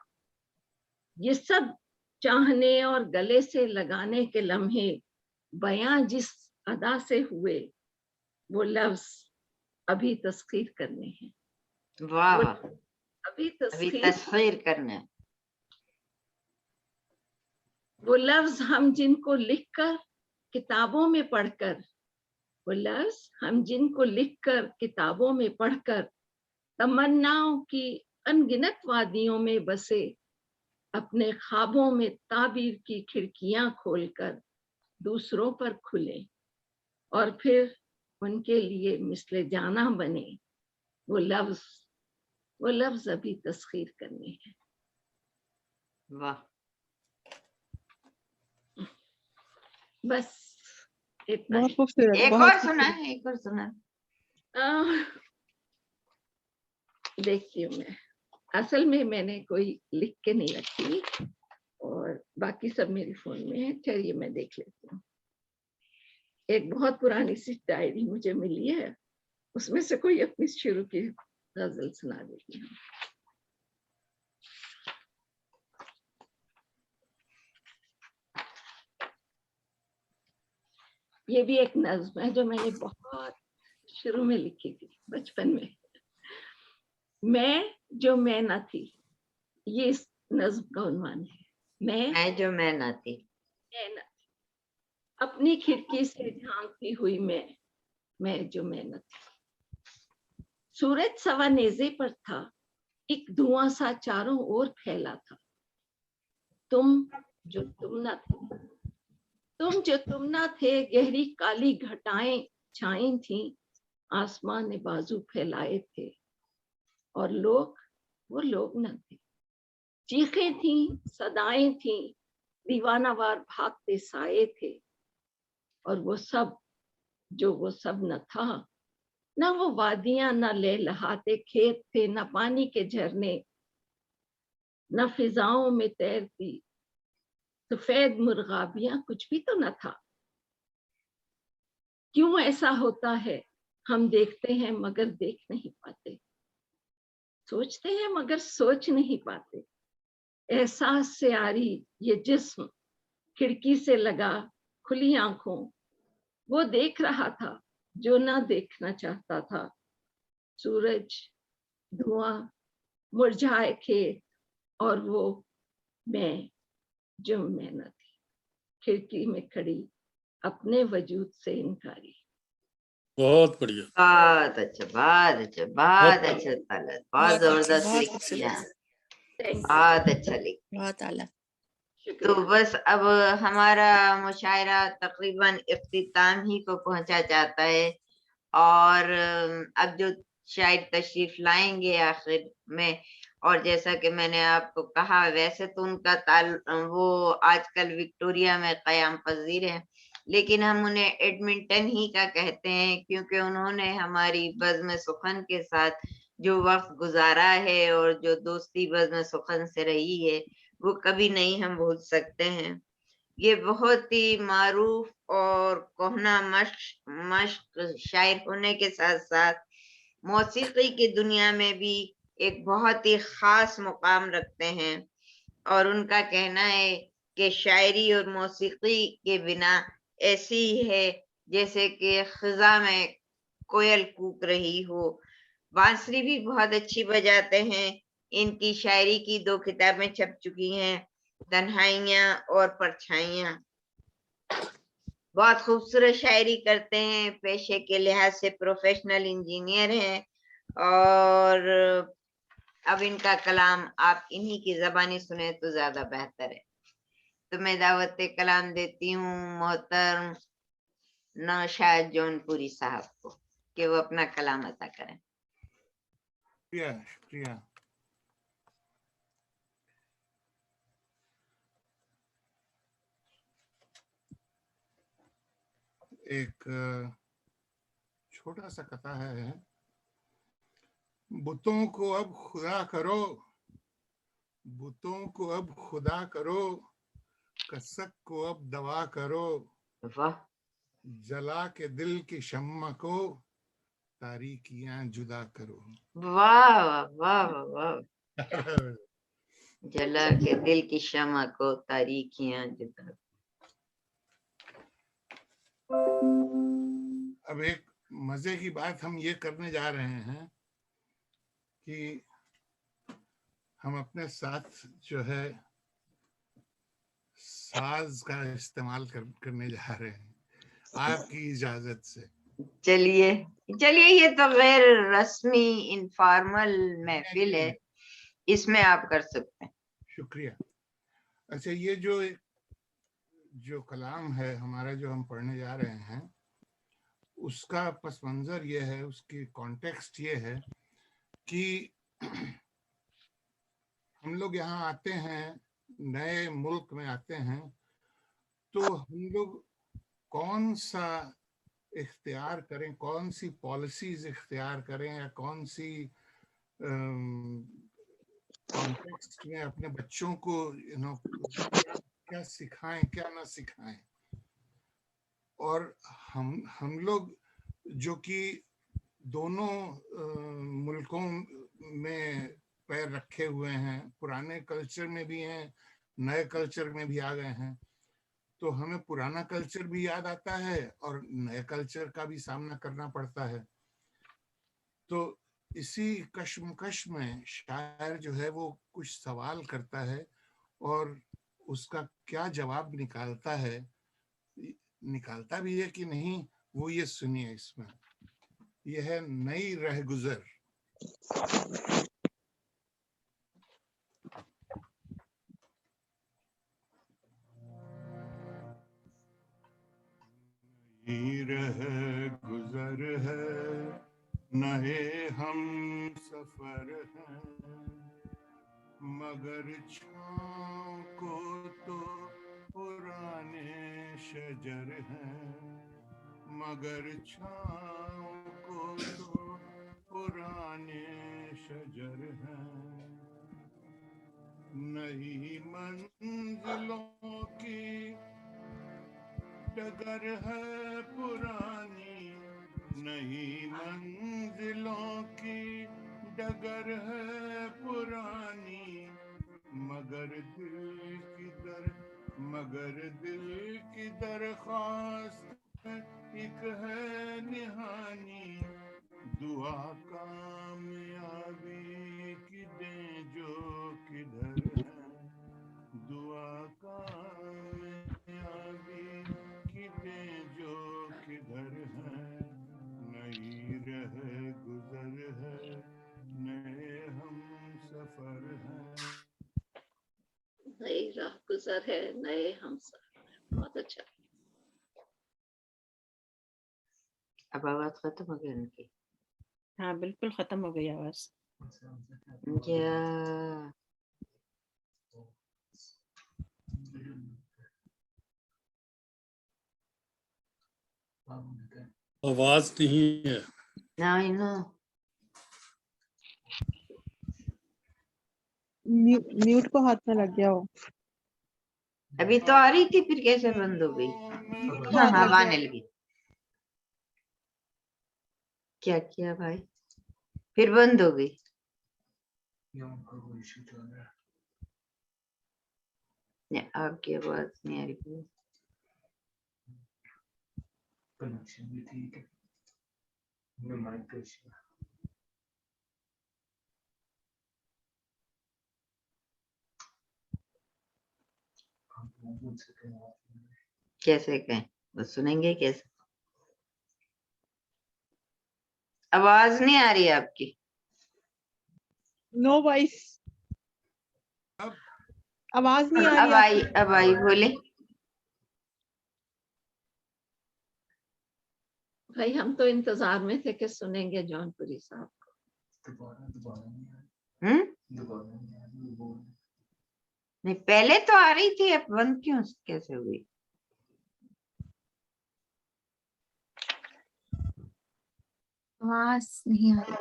ये सब चाहने और गले से लगाने के लम्हे बयां जिस अदा से हुए वो लफ्ज अभी तस्खीर करने हैं, वाह वो वाह, अभी अभी तस्खीर, तस्खीर करना है। वो लफ्ज हम जिनको लिखकर किताबों में पढ़कर, वो लफ्ज हम जिनको लिखकर किताबों में पढ़कर तमन्नाओं की अनगिनत वादियों में बसे, अपने ख्वाबों में ताबीर की खिड़कियां खोलकर दूसरों पर खुले और फिर उनके लिए मिसले जाना बने, वो लफ्ज अभी तस्खीर करने हैं। वाह, बस इतना बहुत ही। खूबसूरत, एक बहुत और सुना खूबसूरत। है, एक और सुना है। देखती हूँ मैं, असल में मैंने कोई लिख के नहीं रखी और बाकी सब मेरी फोन में है। चलिए मैं देख लेती हूँ। एक बहुत पुरानी सी डायरी मुझे मिली है, उसमें से कोई अपनी शुरू की गजल सुना देती हूँ। ये भी एक नज्म है जो मैंने बहुत शुरू में लिखी थी बचपन में। मैं जो मैं न थी, ये इस नज्म का उन्वान है। मैं जो मैं ना थी, मैं न थी, अपनी खिड़की से झांकती हुई मैं जो मैं न थी। सूरज सवा नेज़े पर था, एक धुआं सा चारों ओर फैला था। तुम जो तुम न थे, तुम जो तुम न थे, गहरी काली घटाएं छाई थी, आसमान ने बाजू फैलाए थे और लोग वो लोग न थे। चीखें थी, सदाएं थी, दीवानावार भागते साए थे और वो सब जो वो सब न था। न वो वादियां, न लहलहाते खेत थे, न पानी के झरने, न फिजाओं में तैरती सफेद मुर्गाबियां, कुछ भी तो न था। क्यों ऐसा होता है, हम देखते हैं मगर देख नहीं पाते, सोचते हैं मगर सोच नहीं पाते। एहसास से आरी ये जिस्म खिड़की से लगा खुली आंखों, वो देख रहा था जो ना देखना चाहता था। सूरज, धुआं, मुरझाए खेत और वो मैं जो मैं न थी, खिड़की में खड़ी अपने वजूद से इनकारी। बहुत बढ़िया, बहुत अच्छा, बहुत अच्छा, बहुत अच्छा तलत, बहुत जबरदस्त बहुत लिख खूबसूरत, दिया, थैंक यू, बहुत अच्छा लिख। बहुत आला। तो शुक्रिया। बस अब हमारा मुशायरा तकरीबन इख्तिताम ही को पहुंचा जाता है और अब जो शायद तशरीफ लाएंगे आखिर में, और जैसा कि मैंने आपको कहा वैसे तो उनका वो आजकल विक्टोरिया में क़याम पजीर है, लेकिन हम उन्हें एडमिंटन ही का कहते हैं क्योंकि उन्होंने हमारी बज़्म सुखन के साथ जो वक्त गुजारा है और जो दोस्ती बज़्म सुखन से रही है वो कभी नहीं हम भूल सकते हैं। ये बहुत ही मारूफ और कोहना मश्क शायर होने के साथ साथ मौसीकी की दुनिया में भी एक बहुत ही खास मुकाम रखते हैं और उनका कहना है कि शायरी और मौसीकी के बिना ऐसी ही है जैसे कि खिजा में कोयल कूक रही हो। बांसुरी भी बहुत अच्छी बजाते हैं। इनकी शायरी की 2 किताबें छप चुकी हैं, तन्हाइयां और परछाइयां। बहुत खूबसूरत शायरी करते हैं, पेशे के लिहाज से प्रोफेशनल इंजीनियर हैं और अब इनका कलाम आप इन्हीं की ज़बानी सुने तो ज्यादा बेहतर है। तो मैं दावत कलाम देती हूँ मोहतरम नौशाद जौनपुरी साहब को कि वो अपना कलाम अता करें। शुक्रिया, शुक्रिया। एक छोटा सा कथा है। बुतों को अब खुदा करो, बुतों को अब खुदा करो, कसक को अब दवा करो, वाह, जला के दिल की शम्मा को तारीकियां जुदा करो। वाह वाह वाह वाह। जला के दिल की शमा को तारीकियां जुदा। अब एक मजे की बात हम ये करने जा रहे हैं कि हम अपने साथ जो है साज का इस्तेमाल करने जा रहे हैं आपकी इजाजत से। चलिए चलिए, ये तो गैर रस्मी इनफॉर्मल महफिल है, इसमें आप कर सकते हैं। शुक्रिया। अच्छा, ये जो कलाम है हमारा जो हम पढ़ने जा रहे हैं, उसका पस मंजर ये है, उसकी कॉन्टेक्स्ट ये है कि हम लोग यहाँ आते हैं, नए मुल्क में आते हैं, तो हम लोग कौन सा इख्तियार करें, कौन सी पॉलिसीज इख्तियार करें, या कौन सी कॉन्टेक्स्ट में अपने बच्चों को क्या सिखाएं, क्या ना सिखाएं। और हम लोग जो कि दोनों मुल्कों में पैर रखे हुए हैं, पुराने कल्चर में भी हैं, नए कल्चर में भी आ गए हैं, तो हमें पुराना कल्चर भी याद आता है और नए कल्चर का भी सामना करना पड़ता है। तो इसी कश्मकश में शायर जो है वो कुछ सवाल करता है और उसका क्या जवाब निकालता है, निकालता भी है कि नहीं, वो ये सुनिए। इसमें यह है नई रहगुजर। नई रहगुजर है, नए हम सफर हैं, मगर छाँव को तो पुराने शजर हैं, मगर छाँव को तो पुराने शजर हैं। नई मंजिलों की डगर है पुरानी, नई मंजिलों की डगर है पुरानी, मगर दिल की दरख्वास्त एक है निहानी, दुआ कामयाबी की दें जो किधर है, दुआ कामयाबी की दें जो किधर है। नई रहगुजर है, नए हम सफर हैं। नई राह गुजर है, नए हम सफर। बहुत अच्छा। अब आवाज खत्म हो गई उनकी। हाँ बिल्कुल खत्म हो गई आवाज। या आवाज नहीं है। I know. म्यूट को हाथ में लग गया हो। अभी तो आ रही थी, फिर कैसे बंद हो गई? हाँ हाँ, अब आने लगी। क्या किया भाई? फिर बंद हो गई। नहीं, आपकी आवाज नहीं आ रही। कनेक्शन भी ठीक है, माइक का इशू है। कैसे कहें, बस सुनेंगे कैसे? आवाज नहीं आ रही है आपकी। नो वॉइस, आवाज नहीं आ रही। अब आई, बोले। भाई हम तो इंतजार में थे कि सुनेंगे जौनपुरी साहब को। नहीं, पहले तो आ रही थी, अब बंद क्यों कैसे हुई? आवाज नहीं आ रही।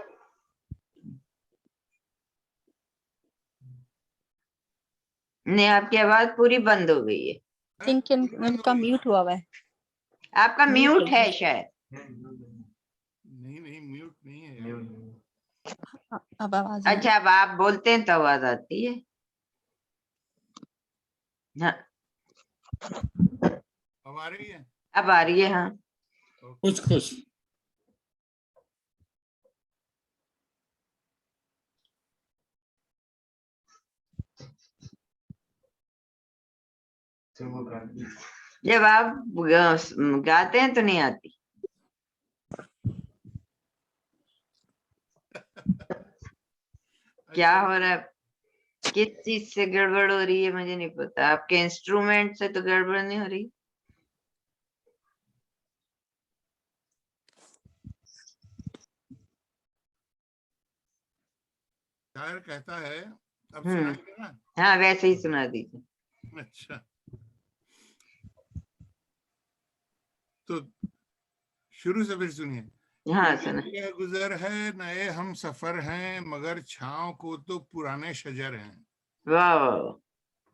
नहीं, आपकी आवाज पूरी बंद हो गई है। थिंक इनका म्यूट हुआ है। आपका म्यूट है शायद। नहीं, म्यूट नहीं है। अब आवाज अच्छा, अब आप बोलते हैं तो आवाज आती है। हाँ, अब आ रही है। اب آ رہی ہے. ہاں کچھ کچھ. جب آپ گاتے ہیں تو نہیں آتی. کیا ہو رہا ہے؟ کس چیز سے گڑبڑ ہو رہی ہے مجھے نہیں پتا. آپ کے انسٹرومنٹ سے تو گڑبڑ نہیں ہو رہی. شاعر کہتا ہے, اب سنائیں گے نا. ہاں ویسے ہی سنا دیجیے. اچھا تو شروع سے پھر سنیے. ہاں سنا. یہ گزر ہے نئے ہم سفر ہیں, مگر چھاؤں کو تو پرانے شجر ہیں. واہ واہ.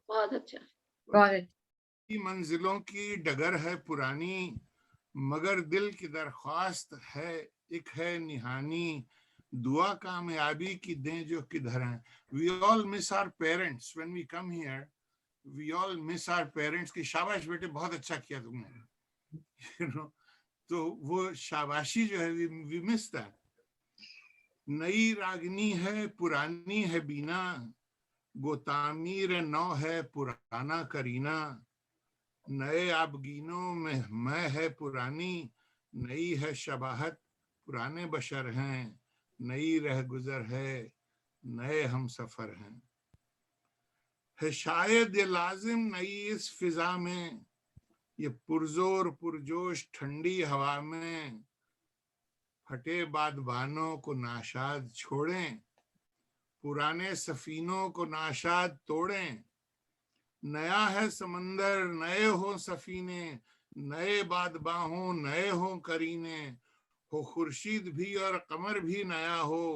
بہت اچھا. منزلوں کی ڈگر ہے پرانی, مگر دل کی درخواست ہے ایک ہے نہانی. دعا کامیابی کی دیں جو کدھر ہیں. We all miss our parents when we come here. We all miss our parents. کی شاباش بیٹے, بہت اچھا کیا تم نے. تو وہ شاباشی جو ہے we miss that. نئی راگنی ہے پرانی ہے بینا, گو تعمیر نو ہے پرانا کرینا. نئے آبگینوں میں ہے پرانی, نئی ہے شباہت پرانے بشر ہیں. نئی رہ گزر ہے نئے ہم سفر ہیں. ہے شاید یہ لازم نئی اس فضا میں, یہ پرزور پرجوش ٹھنڈی ہوا میں. پھٹے بادبانوں کو ناشاد چھوڑیں, پرانے سفینوں کو ناشاد توڑیں. نیا ہے سمندر نئے ہوں سفینے, نئے بادباہوں نئے ہوں کرینے. ہو خورشید بھی اور قمر بھی نیا ہو,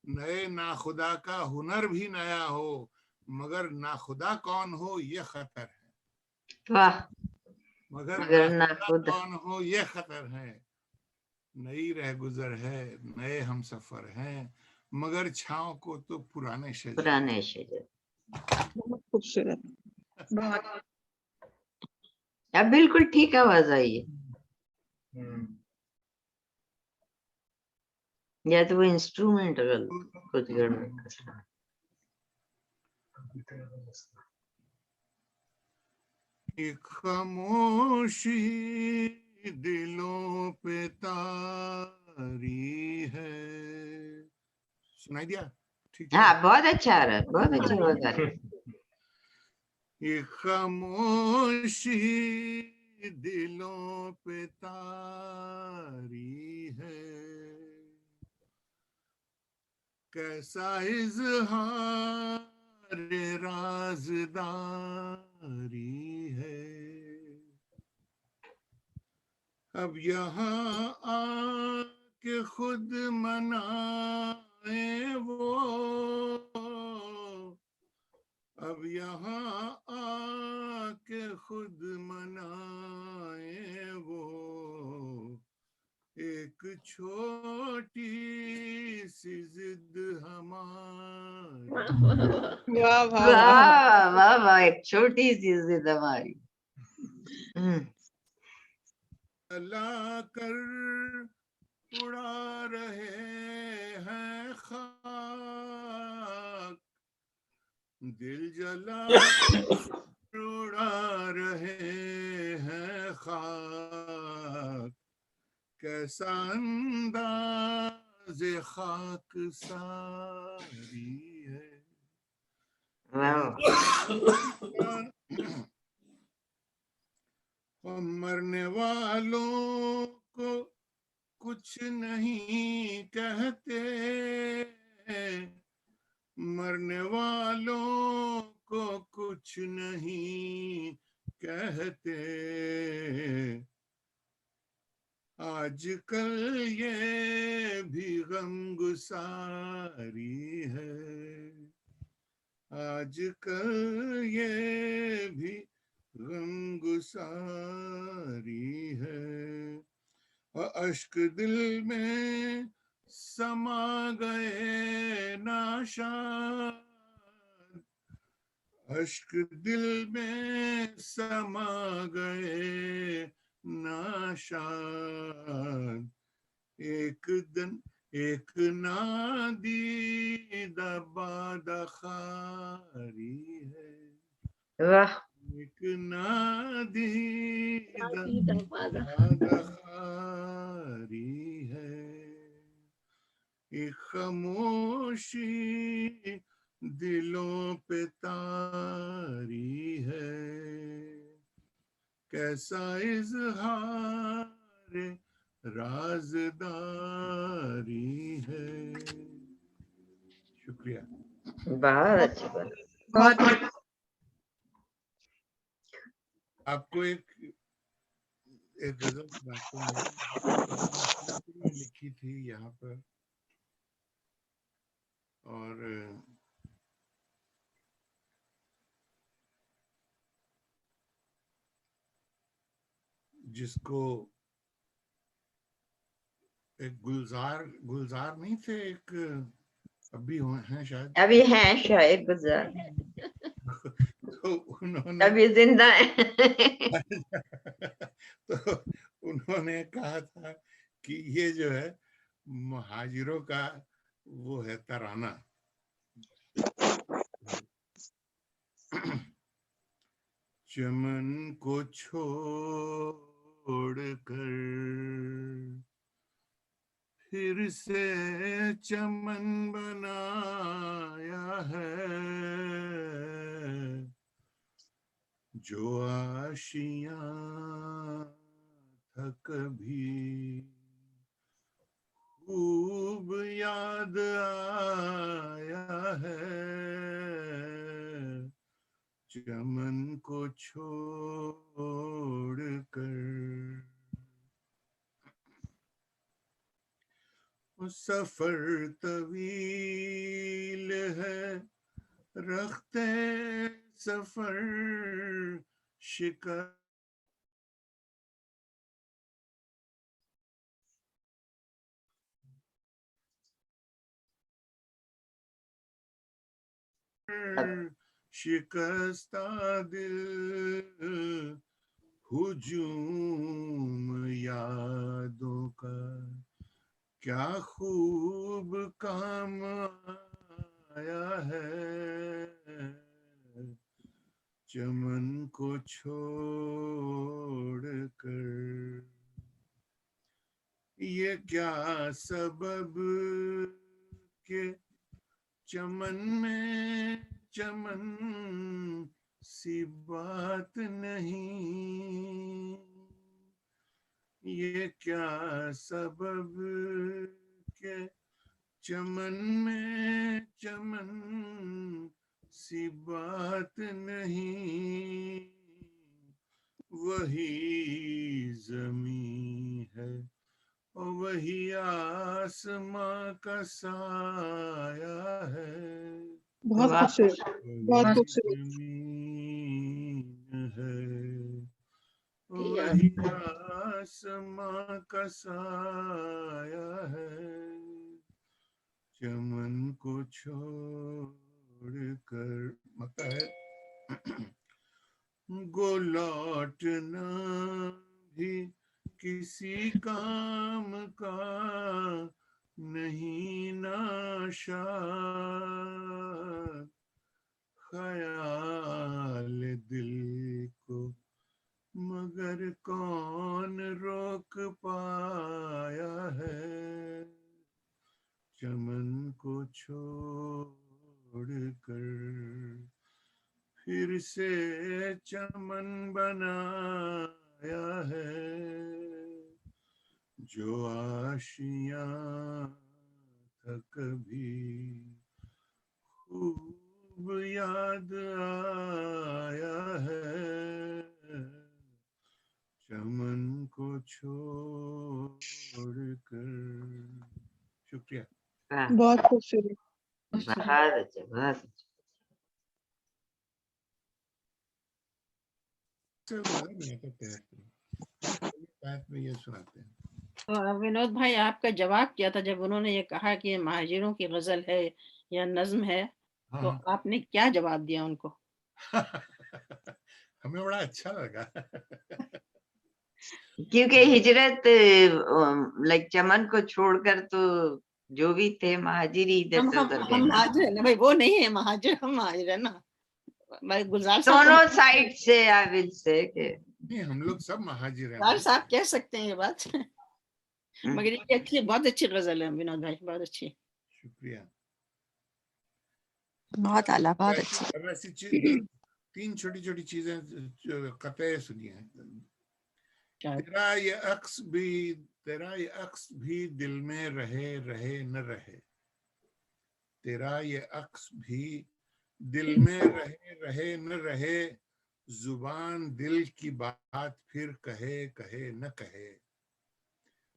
نئے ناخدا کا ہنر بھی نیا ہو. مگر ناخدا کون ہو یہ خطر ہے. واہ. مگر مگر ناخدا کون ہو یہ خطر ہے. نئی رہ گزر ہے نئے ہم سفر ہیں, مگر چھاؤں کو تو پرانے شجر. پرانے شجر. بہت خوبصورت. اب بالکل ٹھیک آواز آئی ہے. یا تو وہ انسٹرومنٹ کچھ گڑبڑ کر رہا ہے. ایک خاموشی دلوں پہ طاری ہے. سنائی دیا؟ ٹھیک ہے. ہاں بہت اچھا آ رہا ہے, بہت اچھی آواز آ رہی ہے. ایک خاموشی دلوں پہ طاری ہے, کیسا اظہار رازداری ہے. اب یہاں آ کے خود منائے وہ, اب یہاں آ کے خود منائے وہ. ایک چھوٹی سی ضد ہماری. واہ واہ واہ. واہ واہ واہ. ایک چھوٹی سی ضد ہماری. لا کر اڑا رہے ہیں خاک, دل جلا اڑا رہے ہیں خاک. کیسا انداز خاک ساری ہے. مرنے والوں کو کچھ نہیں کہتے, مرنے والوں کو کچھ نہیں کہتے. آج کل یہ بھی غم گساری ہے, آج کل یہ بھی غم گساری ہے. اشک دل میں سما گئے ناشاد, اشک دل میں سما گئے شاد ایک نادیدہ بادخاری ہے، واہ ایک نادیدہ نادیدہ بادخاری ہے، ایک خاموشی دلوں پہ تاری ہے، کیسا اظہار رازداری ہے. شکریہ. بہت اچھی بات. بہت آپ کو ایک غزل سناتا ہوں میں لکھی تھی یہاں پر، اور جس کو ایک گلزار نہیں تھے، ایک ابھی ہیں شاید، ابھی ہیں شاعر گزار، تو انہوں نے ابھی زندہ ہیں. تو انہوں نے کہا تھا کہ یہ جو ہے مہاجروں کا وہ ہے ترانہ. چمن کو چھوڑ کر پھر سے چمن بنایا ہے، جو آشیاں تھا کبھی خوب یاد آیا ہے، چمن کو چھوڑ کر. سفر طویل ہے، رختے سفر شکر شکستہ دل ہجوم یادوں کا کیا خوب کام آیا ہے، چمن کو چھوڑ کر. یہ کیا سبب کہ چمن میں چمن سی بات نہیں، یہ کیا سبب کہ چمن میں چمن سی بات نہیں، وہی زمین ہے اور وہی آسماں کا سایہ ہے، بہت خوبصورت، بہت وہی خوبصورت. زمین ہے وہی آسماں کا سایہ ہے، چمن کو چھوڑ کر. مطلب ہے گو لوٹنا بھی کسی کام کا نہیں ناشاد، خیال دل کو مگر کون روک پایا ہے، چمن کو چھوڑ کر پھر سے چمن بنایا ہے، جو آشیاں تھا کبھی خوب یاد آیا ہے، چمن کو چھوڑ کر. شکریہ. بہت خوبصورت. بہت اچھا، بہت اچھا. میں یہ سناتے ہیں. ونود بھائی آپ کا جواب کیا تھا جب انہوں نے یہ کہا کہ یہ مہاجروں کی غزل ہے یا نظم ہے، تو آپ نے کیا جواب دیا ان کو؟ ہمیں بڑا اچھا لگا. क्योंकि हिजरत लाइक चमन को छोड़कर तो जो भी थे महाजिर ही इधर से उधर गए हम ना। महाजिर है ना भाई, वो नहीं है महाजिर, हम महाजिर है ना भाई। गुलजार साहब दोनों साइड से आई विल से कि नहीं, हम लोग सब महाजिर हैं। गुलजार साहब कह सकते हैं ये बात। हम्म, मगर ये अच्छी, बहुत अच्छी गजल है विनोद भाई, बहुत अच्छी, शुक्रिया। बहुत आला, बहुत अच्छी। अब ऐसी चीज, तीन छोटी छोटी चीजें कतई सुनी है। तेरा ये अक्स भी दिल में रहे रहे न रहे, तेरा ये अक्स भी दिल में रहे रहे न रहे, जुबान दिल की बात फिर कहे कहे न कहे,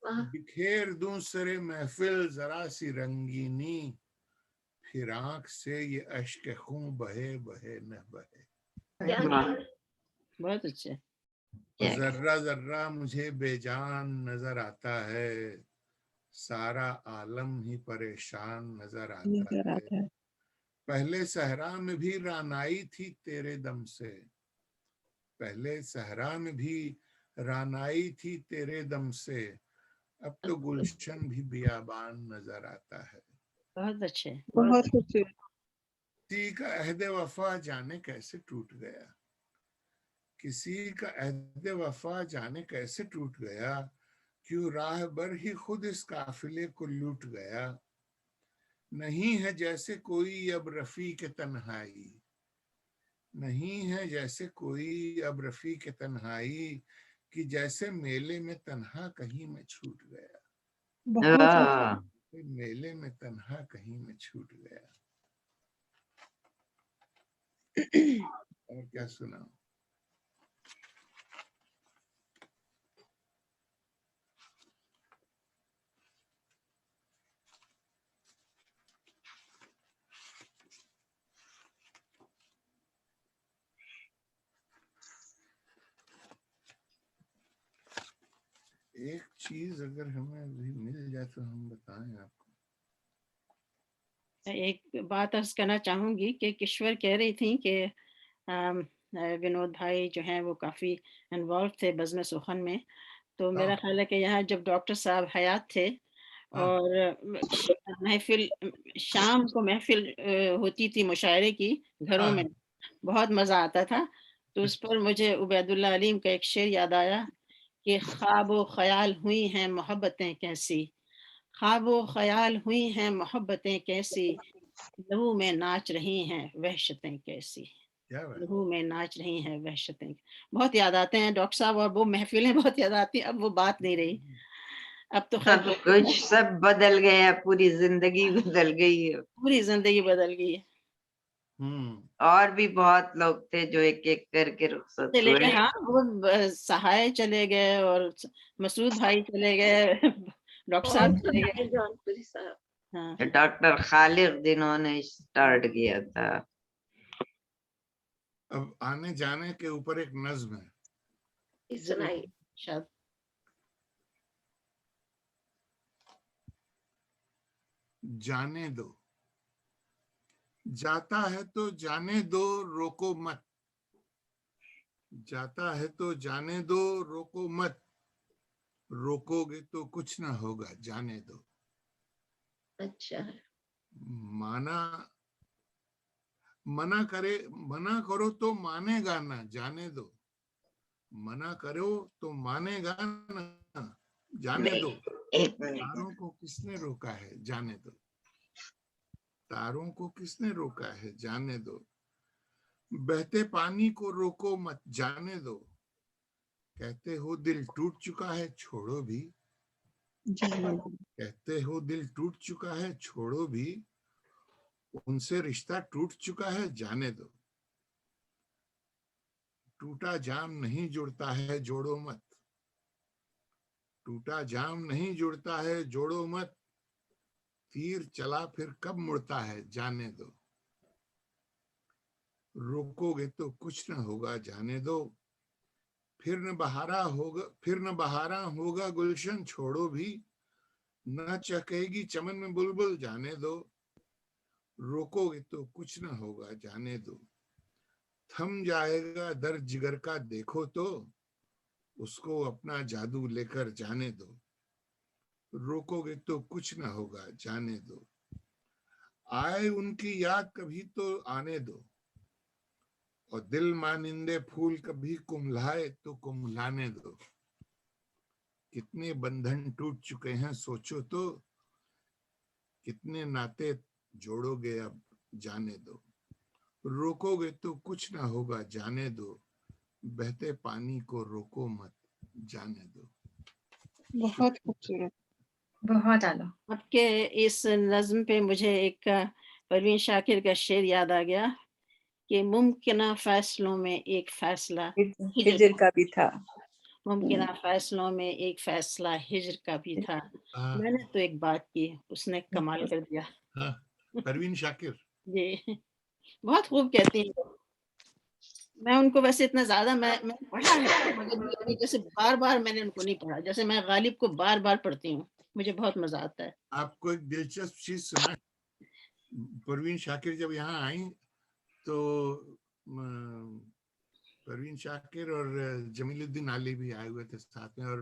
बिखेर दूं सरे महफिल जरा सी रंगीनी, फिर आंख से ये अश्क खून बहे बहे न बहे। बहुत अच्छे। जर्रा जर्रा मुझे बेजान नजर आता है, सारा आलम ही परेशान नजर आता है, पहले सहरा में भी रानाई थी तेरे दम से, पहले सहरा में भी रानाई थी तेरे दम से, अब तो गुलशन भी बियाबान नजर आता है। बहुत अच्छे, बहुत खूबसूरत। किसी का अहद वफा जाने कैसे टूट गया, किसी का अहद वफा जाने कैसे टूट गया, क्यों राह बर ही खुद इस काफिले को लूट गया, नहीं है जैसे कोई अब रफी के तन्हाई, नहीं है जैसे कोई अब रफी के तन्हाई, कि जैसे मेले में तन्हा कहीं में छूट गया, बहुत मेले में तन्हा कहीं में छूट गया। और क्या सुनाऊं? एक चीज अगर हमें अभी मिल जाए तो हम बताएं आपको। एक बात अर्ज करना चाहूंगी कि किश्वर कह रही थी कि विनोद भाई जो हैं वो काफ़ी इन्वॉल्व थे बज़्म सुखन में, तो मेरा ख्याल है कि यहाँ जब डॉक्टर साहब हयात थे और महफिल शाम को महफिल होती थी मुशायरे की घरों में, बहुत मज़ा आता था। तो उस पर मुझे उबैदुल्लाह अलीम का एक शेर याद आया कि ख्वाब व ख्याल हुई हैं मोहब्बतें कैसी, ख्वाब व ख्याल हुई हैं मोहब्बतें कैसी, लहू में नाच रही हैं वहशतें कैसी, लहू में नाच रही हैं वहशतें। बहुत याद आते हैं डॉक्टर साहब, और वो महफिलें बहुत याद आती हैं। अब वो बात नहीं रही, अब तो सब कुछ सब बदल गया, पूरी जिंदगी बदल गई है, पूरी जिंदगी बदल गई है। और भी बहुत लोग थे जो एक एक करके रुखसत चले हुए। गए, हाँ वो सहाय चले गए और मसूद भाई चले गए, डॉक्टर साहब चले गए, जौनपुरी साहब, हाँ डॉक्टर खालिद जिन्होंने स्टार्ट किया था। अब आने जाने के ऊपर एक नज्म है, सुनाई। शायद जाने दो, जाता है तो जाने दो रोको मत, जाता है तो जाने दो रोको मत, रोकोगे तो कुछ ना होगा जाने दो। अच्छा है। मना करो तो मानेगा ना जाने दो, मना करो तो मानेगा ना जाने दो, एक मिनट, तारों को किसने रोका है जाने दो, तारों को किसने रोका है जाने दो, बहते पानी को रोको मत जाने दो, कहते हो दिल टूट चुका है छोड़ो भी, कहते हो दिल टूट चुका है छोड़ो भी, उनसे रिश्ता टूट चुका है जाने दो, टूटा जाम नहीं जुड़ता है जोड़ो मत, टूटा जाम नहीं जुड़ता है जोड़ो मत, तीर चला फिर कब मुड़ता है जाने दो, रोकोगे तो कुछ न होगा जाने दो, फिर न बहारा होगा गुलशन छोड़ो भी, न चकेगी चमन में बुलबुल जाने दो, रोकोगे तो कुछ न होगा जाने दो, थम जाएगा दर्द जिगर का देखो तो, اس کو اپنا جادو لے کر جانے دو, روکو گے تو کچھ نہ ہوگا جانے دو, آئے ان کی یاد کبھی تو آنے دو, اور دل مانندے پھول کبھی کملائے تو کملانے دو. کتنے بندھن ٹوٹ چکے ہیں سوچو تو, کتنے ناطے جوڑو گے اب جانے دو, روکو گے تو کچھ نہ ہوگا جانے دو, بہتے پانی کو روکو مت جانے دو. بہت خوبصورت. بہت اعلیٰ. آپ کے اس نظم پہ مجھے ایک پروین شاکر کا شعر یاد آ گیا کہ ممکنہ فیصلوں میں ایک فیصلہ ہجر کا بھی تھا. ممکنہ فیصلوں میں ایک فیصلہ ہجر کا بھی تھا. میں نے تو ایک بات کی, اس نے کمال کر دیا. پروین شاکر جی بہت خوب کہتی ہیں. میں ان کو ویسے اتنا زیادہ میں پڑھا ہے مگر جیسے بار بار میں نے ان کو نہیں پڑھا, جیسے میں غالب کو بار بار پڑھتی ہوں, مجھے بہت مزہ آتا ہے. آپ کو ایک دلچسپ چیز سنا, پروین شاکر جب یہاں آئیں تو پروین شاکر اور جمیل الدین علی بھی آئے ہوئے تھے ساتھ میں, اور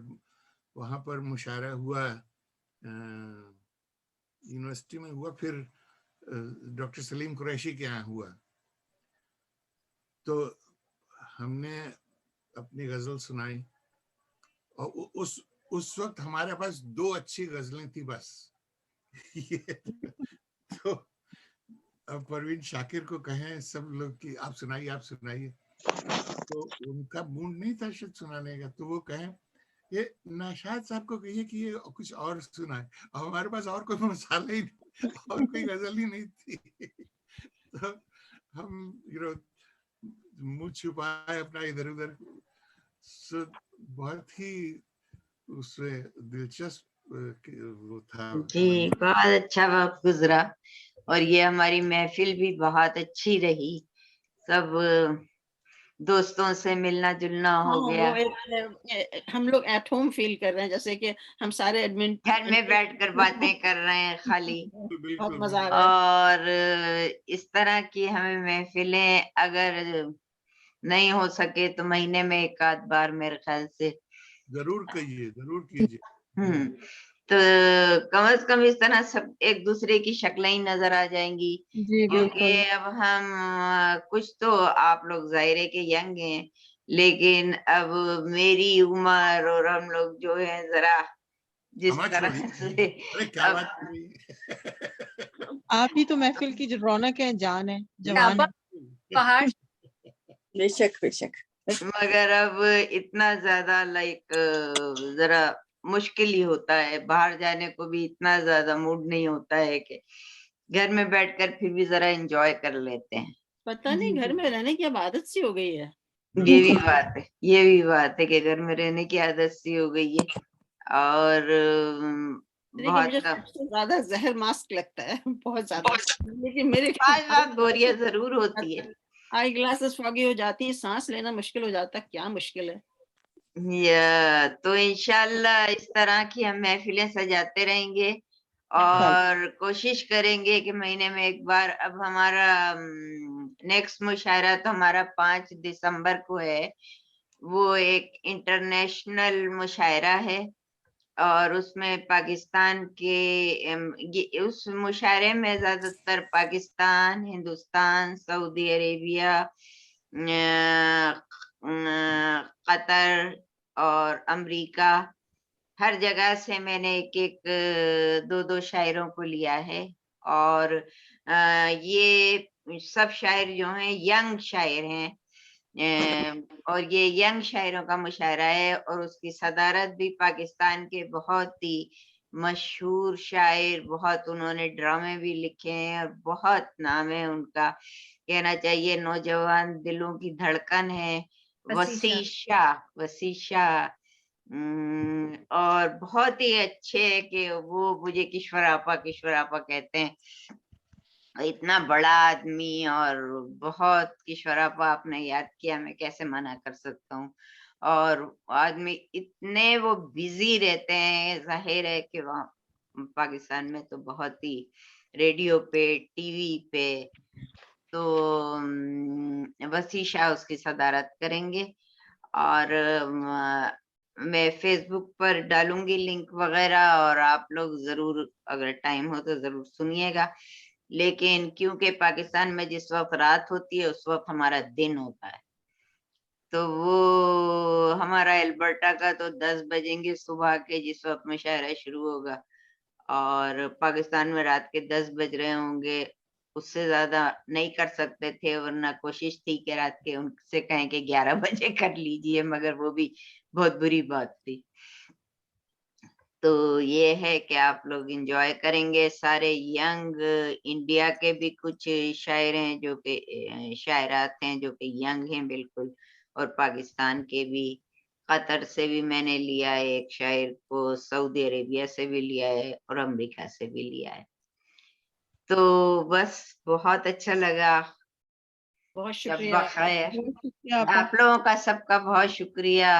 وہاں پر مشاعرہ ہوا, یونیورسٹی میں ہوا, پھر ڈاکٹر سلیم قریشی کے یہاں ہوا. تو ہم نے اپنی غزل سنائی, اور اس وقت ہمارے پاس 2 اچھی غزلیں تھی بس. تو اب پروین شاکر کو کہیں سب لوگ کہ آپ سنائیے, تو ان کا موڈ نہیں تھا شاید سنانے کا, تو وہ کہیں یہ نشاط صاحب کو کہیے کہ یہ کچھ اور سنائے, اور ہمارے پاس اور کوئی مسئلہ ہی اور کوئی غزل ہی نہیں تھی. تو ہم منہ چھپائے اپنا ادھر ادھر. بہت ہی اس میں دلچسپ وہ تھا. جی بہت اچھا وقت گزرا, اور یہ ہماری محفل بھی بہت اچھی رہی, سب دوستوں سے ملنا جلنا ہو گیا, ہم لوگ ایٹ ہوم فیل کر رہے ہیں, جیسے کہ ہم سارے ایڈمن گھر میں بیٹھ کر باتیں کر رہے ہیں خالی. بہت مزہ آ رہا ہے. اور اس طرح کی ہمیں محفلیں اگر نہیں ہو سکے تو مہینے میں 1 آدھ بار میرے خیال سے ضرور کیجیے. تو کم از کم اس طرح سب ایک دوسرے کی شکلیں ہی نظر آ جائیں گی, جی بالکل. کیونکہ اب ہم کچھ تو آپ لوگ ظاہرے کے ینگ ہیں, لیکن اب میری عمر اور ہم لوگ جو ہے ذرا جس طرح سے آپ ہی تو محفل کی رونق ہے, جان ہے, جوان ہے. پہاڑ. بے شک. مگر اب اتنا زیادہ ذرا مشکل ہی ہوتا ہے, باہر جانے کو بھی اتنا زیادہ موڈ نہیں ہوتا ہے کہ گھر میں بیٹھ کر پھر بھی ذرا انجوائے کر لیتے ہیں. پتہ نہیں گھر میں رہنے کی اب عادت سی ہو گئی ہے. یہ بھی بات ہے کہ گھر میں رہنے کی عادت سی ہو گئی ہے, اور مجھے سب سے زیادہ زہر ماسک لگتا ہے, بہت زیادہ. لیکن میرے بوریت ضرور ہوتی ہے, آئی گلاسز فاگی ہو جاتی ہے, سانس لینا مشکل ہو جاتا ہے. کیا مشکل ہے. تو انشاءاللہ اس طرح کی ہم محفلیں سجاتے رہیں گے, اور کوشش کریں گے کہ مہینے میں 1 بار. اب ہمارا نیکسٹ مشاعرہ تو ہمارا 5 دسمبر کو ہے, وہ ایک انٹرنیشنل مشاعرہ ہے, اور اس میں پاکستان کے اس مشاعرے میں زیادہ تر پاکستان, ہندوستان, سعودی عربیہ, قطر اور امریکہ, ہر جگہ سے میں نے 1-2 شاعروں کو لیا ہے. اور یہ سب شاعر جو ہیں ینگ شاعر ہیں, اور یہ ینگ شاعروں کا مشاعرہ ہے, اور اس کی صدارت بھی پاکستان کے بہت ہی مشہور شاعر, بہت انہوں نے ڈرامے بھی لکھے ہیں اور بہت نام ہے ان کا, کہنا چاہیے نوجوان دلوں کی دھڑکن ہے, وسیع شاہ. اور بہت ہی اچھے کہ وہ مجھے کشور آپا کہتے ہیں. اتنا بڑا آدمی, اور بہت کشور آپا آپ نے یاد کیا, میں کیسے منع کر سکتا ہوں. اور آدمی اتنے وہ بزی رہتے ہیں, ظاہر ہے کہ وہاں پاکستان میں تو بہت ہی ریڈیو پہ, ٹی وی پہ, تو وسیع شاہ اس کی صدارت کریں گے. اور میں فیس بک پر ڈالوں گی لنک وغیرہ، اور آپ لوگ ضرور اگر ٹائم ہو تو ضرور سنیے گا. لیکن کیونکہ پاکستان میں جس وقت رات ہوتی ہے اس وقت ہمارا دن ہوتا ہے، تو وہ ہمارا البرٹا کا تو 10 بجیں گے صبح کے جس وقت مشاعرہ شروع ہوگا، اور پاکستان میں رات کے 10 بج رہے ہوں گے. اس سے زیادہ نہیں کر سکتے تھے، ورنہ کوشش تھی کہ رات کے ان سے کہیں کہ 11 بجے کر لیجئے، مگر وہ بھی بہت بری بات تھی. تو یہ ہے کہ آپ لوگ انجوائے کریں گے. سارے ینگ انڈیا کے بھی کچھ شاعر ہیں جو کہ شاعرات ہیں جو کہ ینگ ہیں بالکل، اور پاکستان کے بھی. قطر سے بھی میں نے لیا ہے ایک شاعر کو، سعودی عربیہ سے بھی لیا ہے، اور امریکہ سے بھی لیا ہے. تو بس بہت اچھا لگا. بہت شب شکریہ. بخیر. بہت شکریہ آپا. آپ لوگوں کا سب کا بہت شکریہ.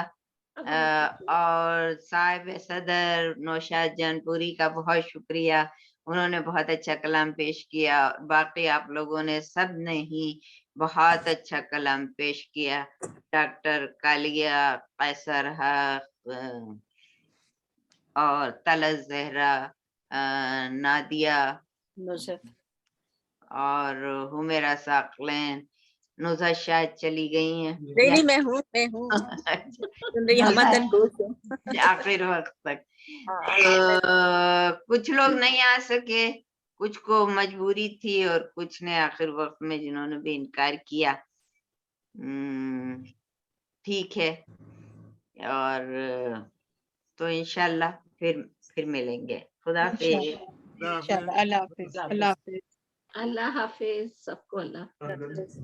اور صاحب صدر نوشاد جان پوری کا بہت شکریہ، انہوں نے بہت اچھا کلام پیش کیا. باقی آپ لوگوں نے سب نے ہی بہت اچھا کلام پیش کیا. ڈاکٹر کالیہ، قیصر حق، اور طلعت زہرا، نادیہ، نصرت. اور حمیرہ ثاقلین. نزہت شاید چلی گئی ہیں نہیں میں ہوں سن رہی ہوں. مدن گوش ہوں. آخر وقت تک. کچھ لوگ نہیں آ سکے، کچھ کو مجبوری تھی، اور کچھ نے آخر وقت میں جنہوں نے بھی انکار کیا. ٹھیک ہے، اور تو انشاءاللہ پھر ملیں گے. خدا حافظ. انشاءاللہ. اللہ حافظ. اللہ حافظ. اللہ حافظ. سب کو اللہ حافظ.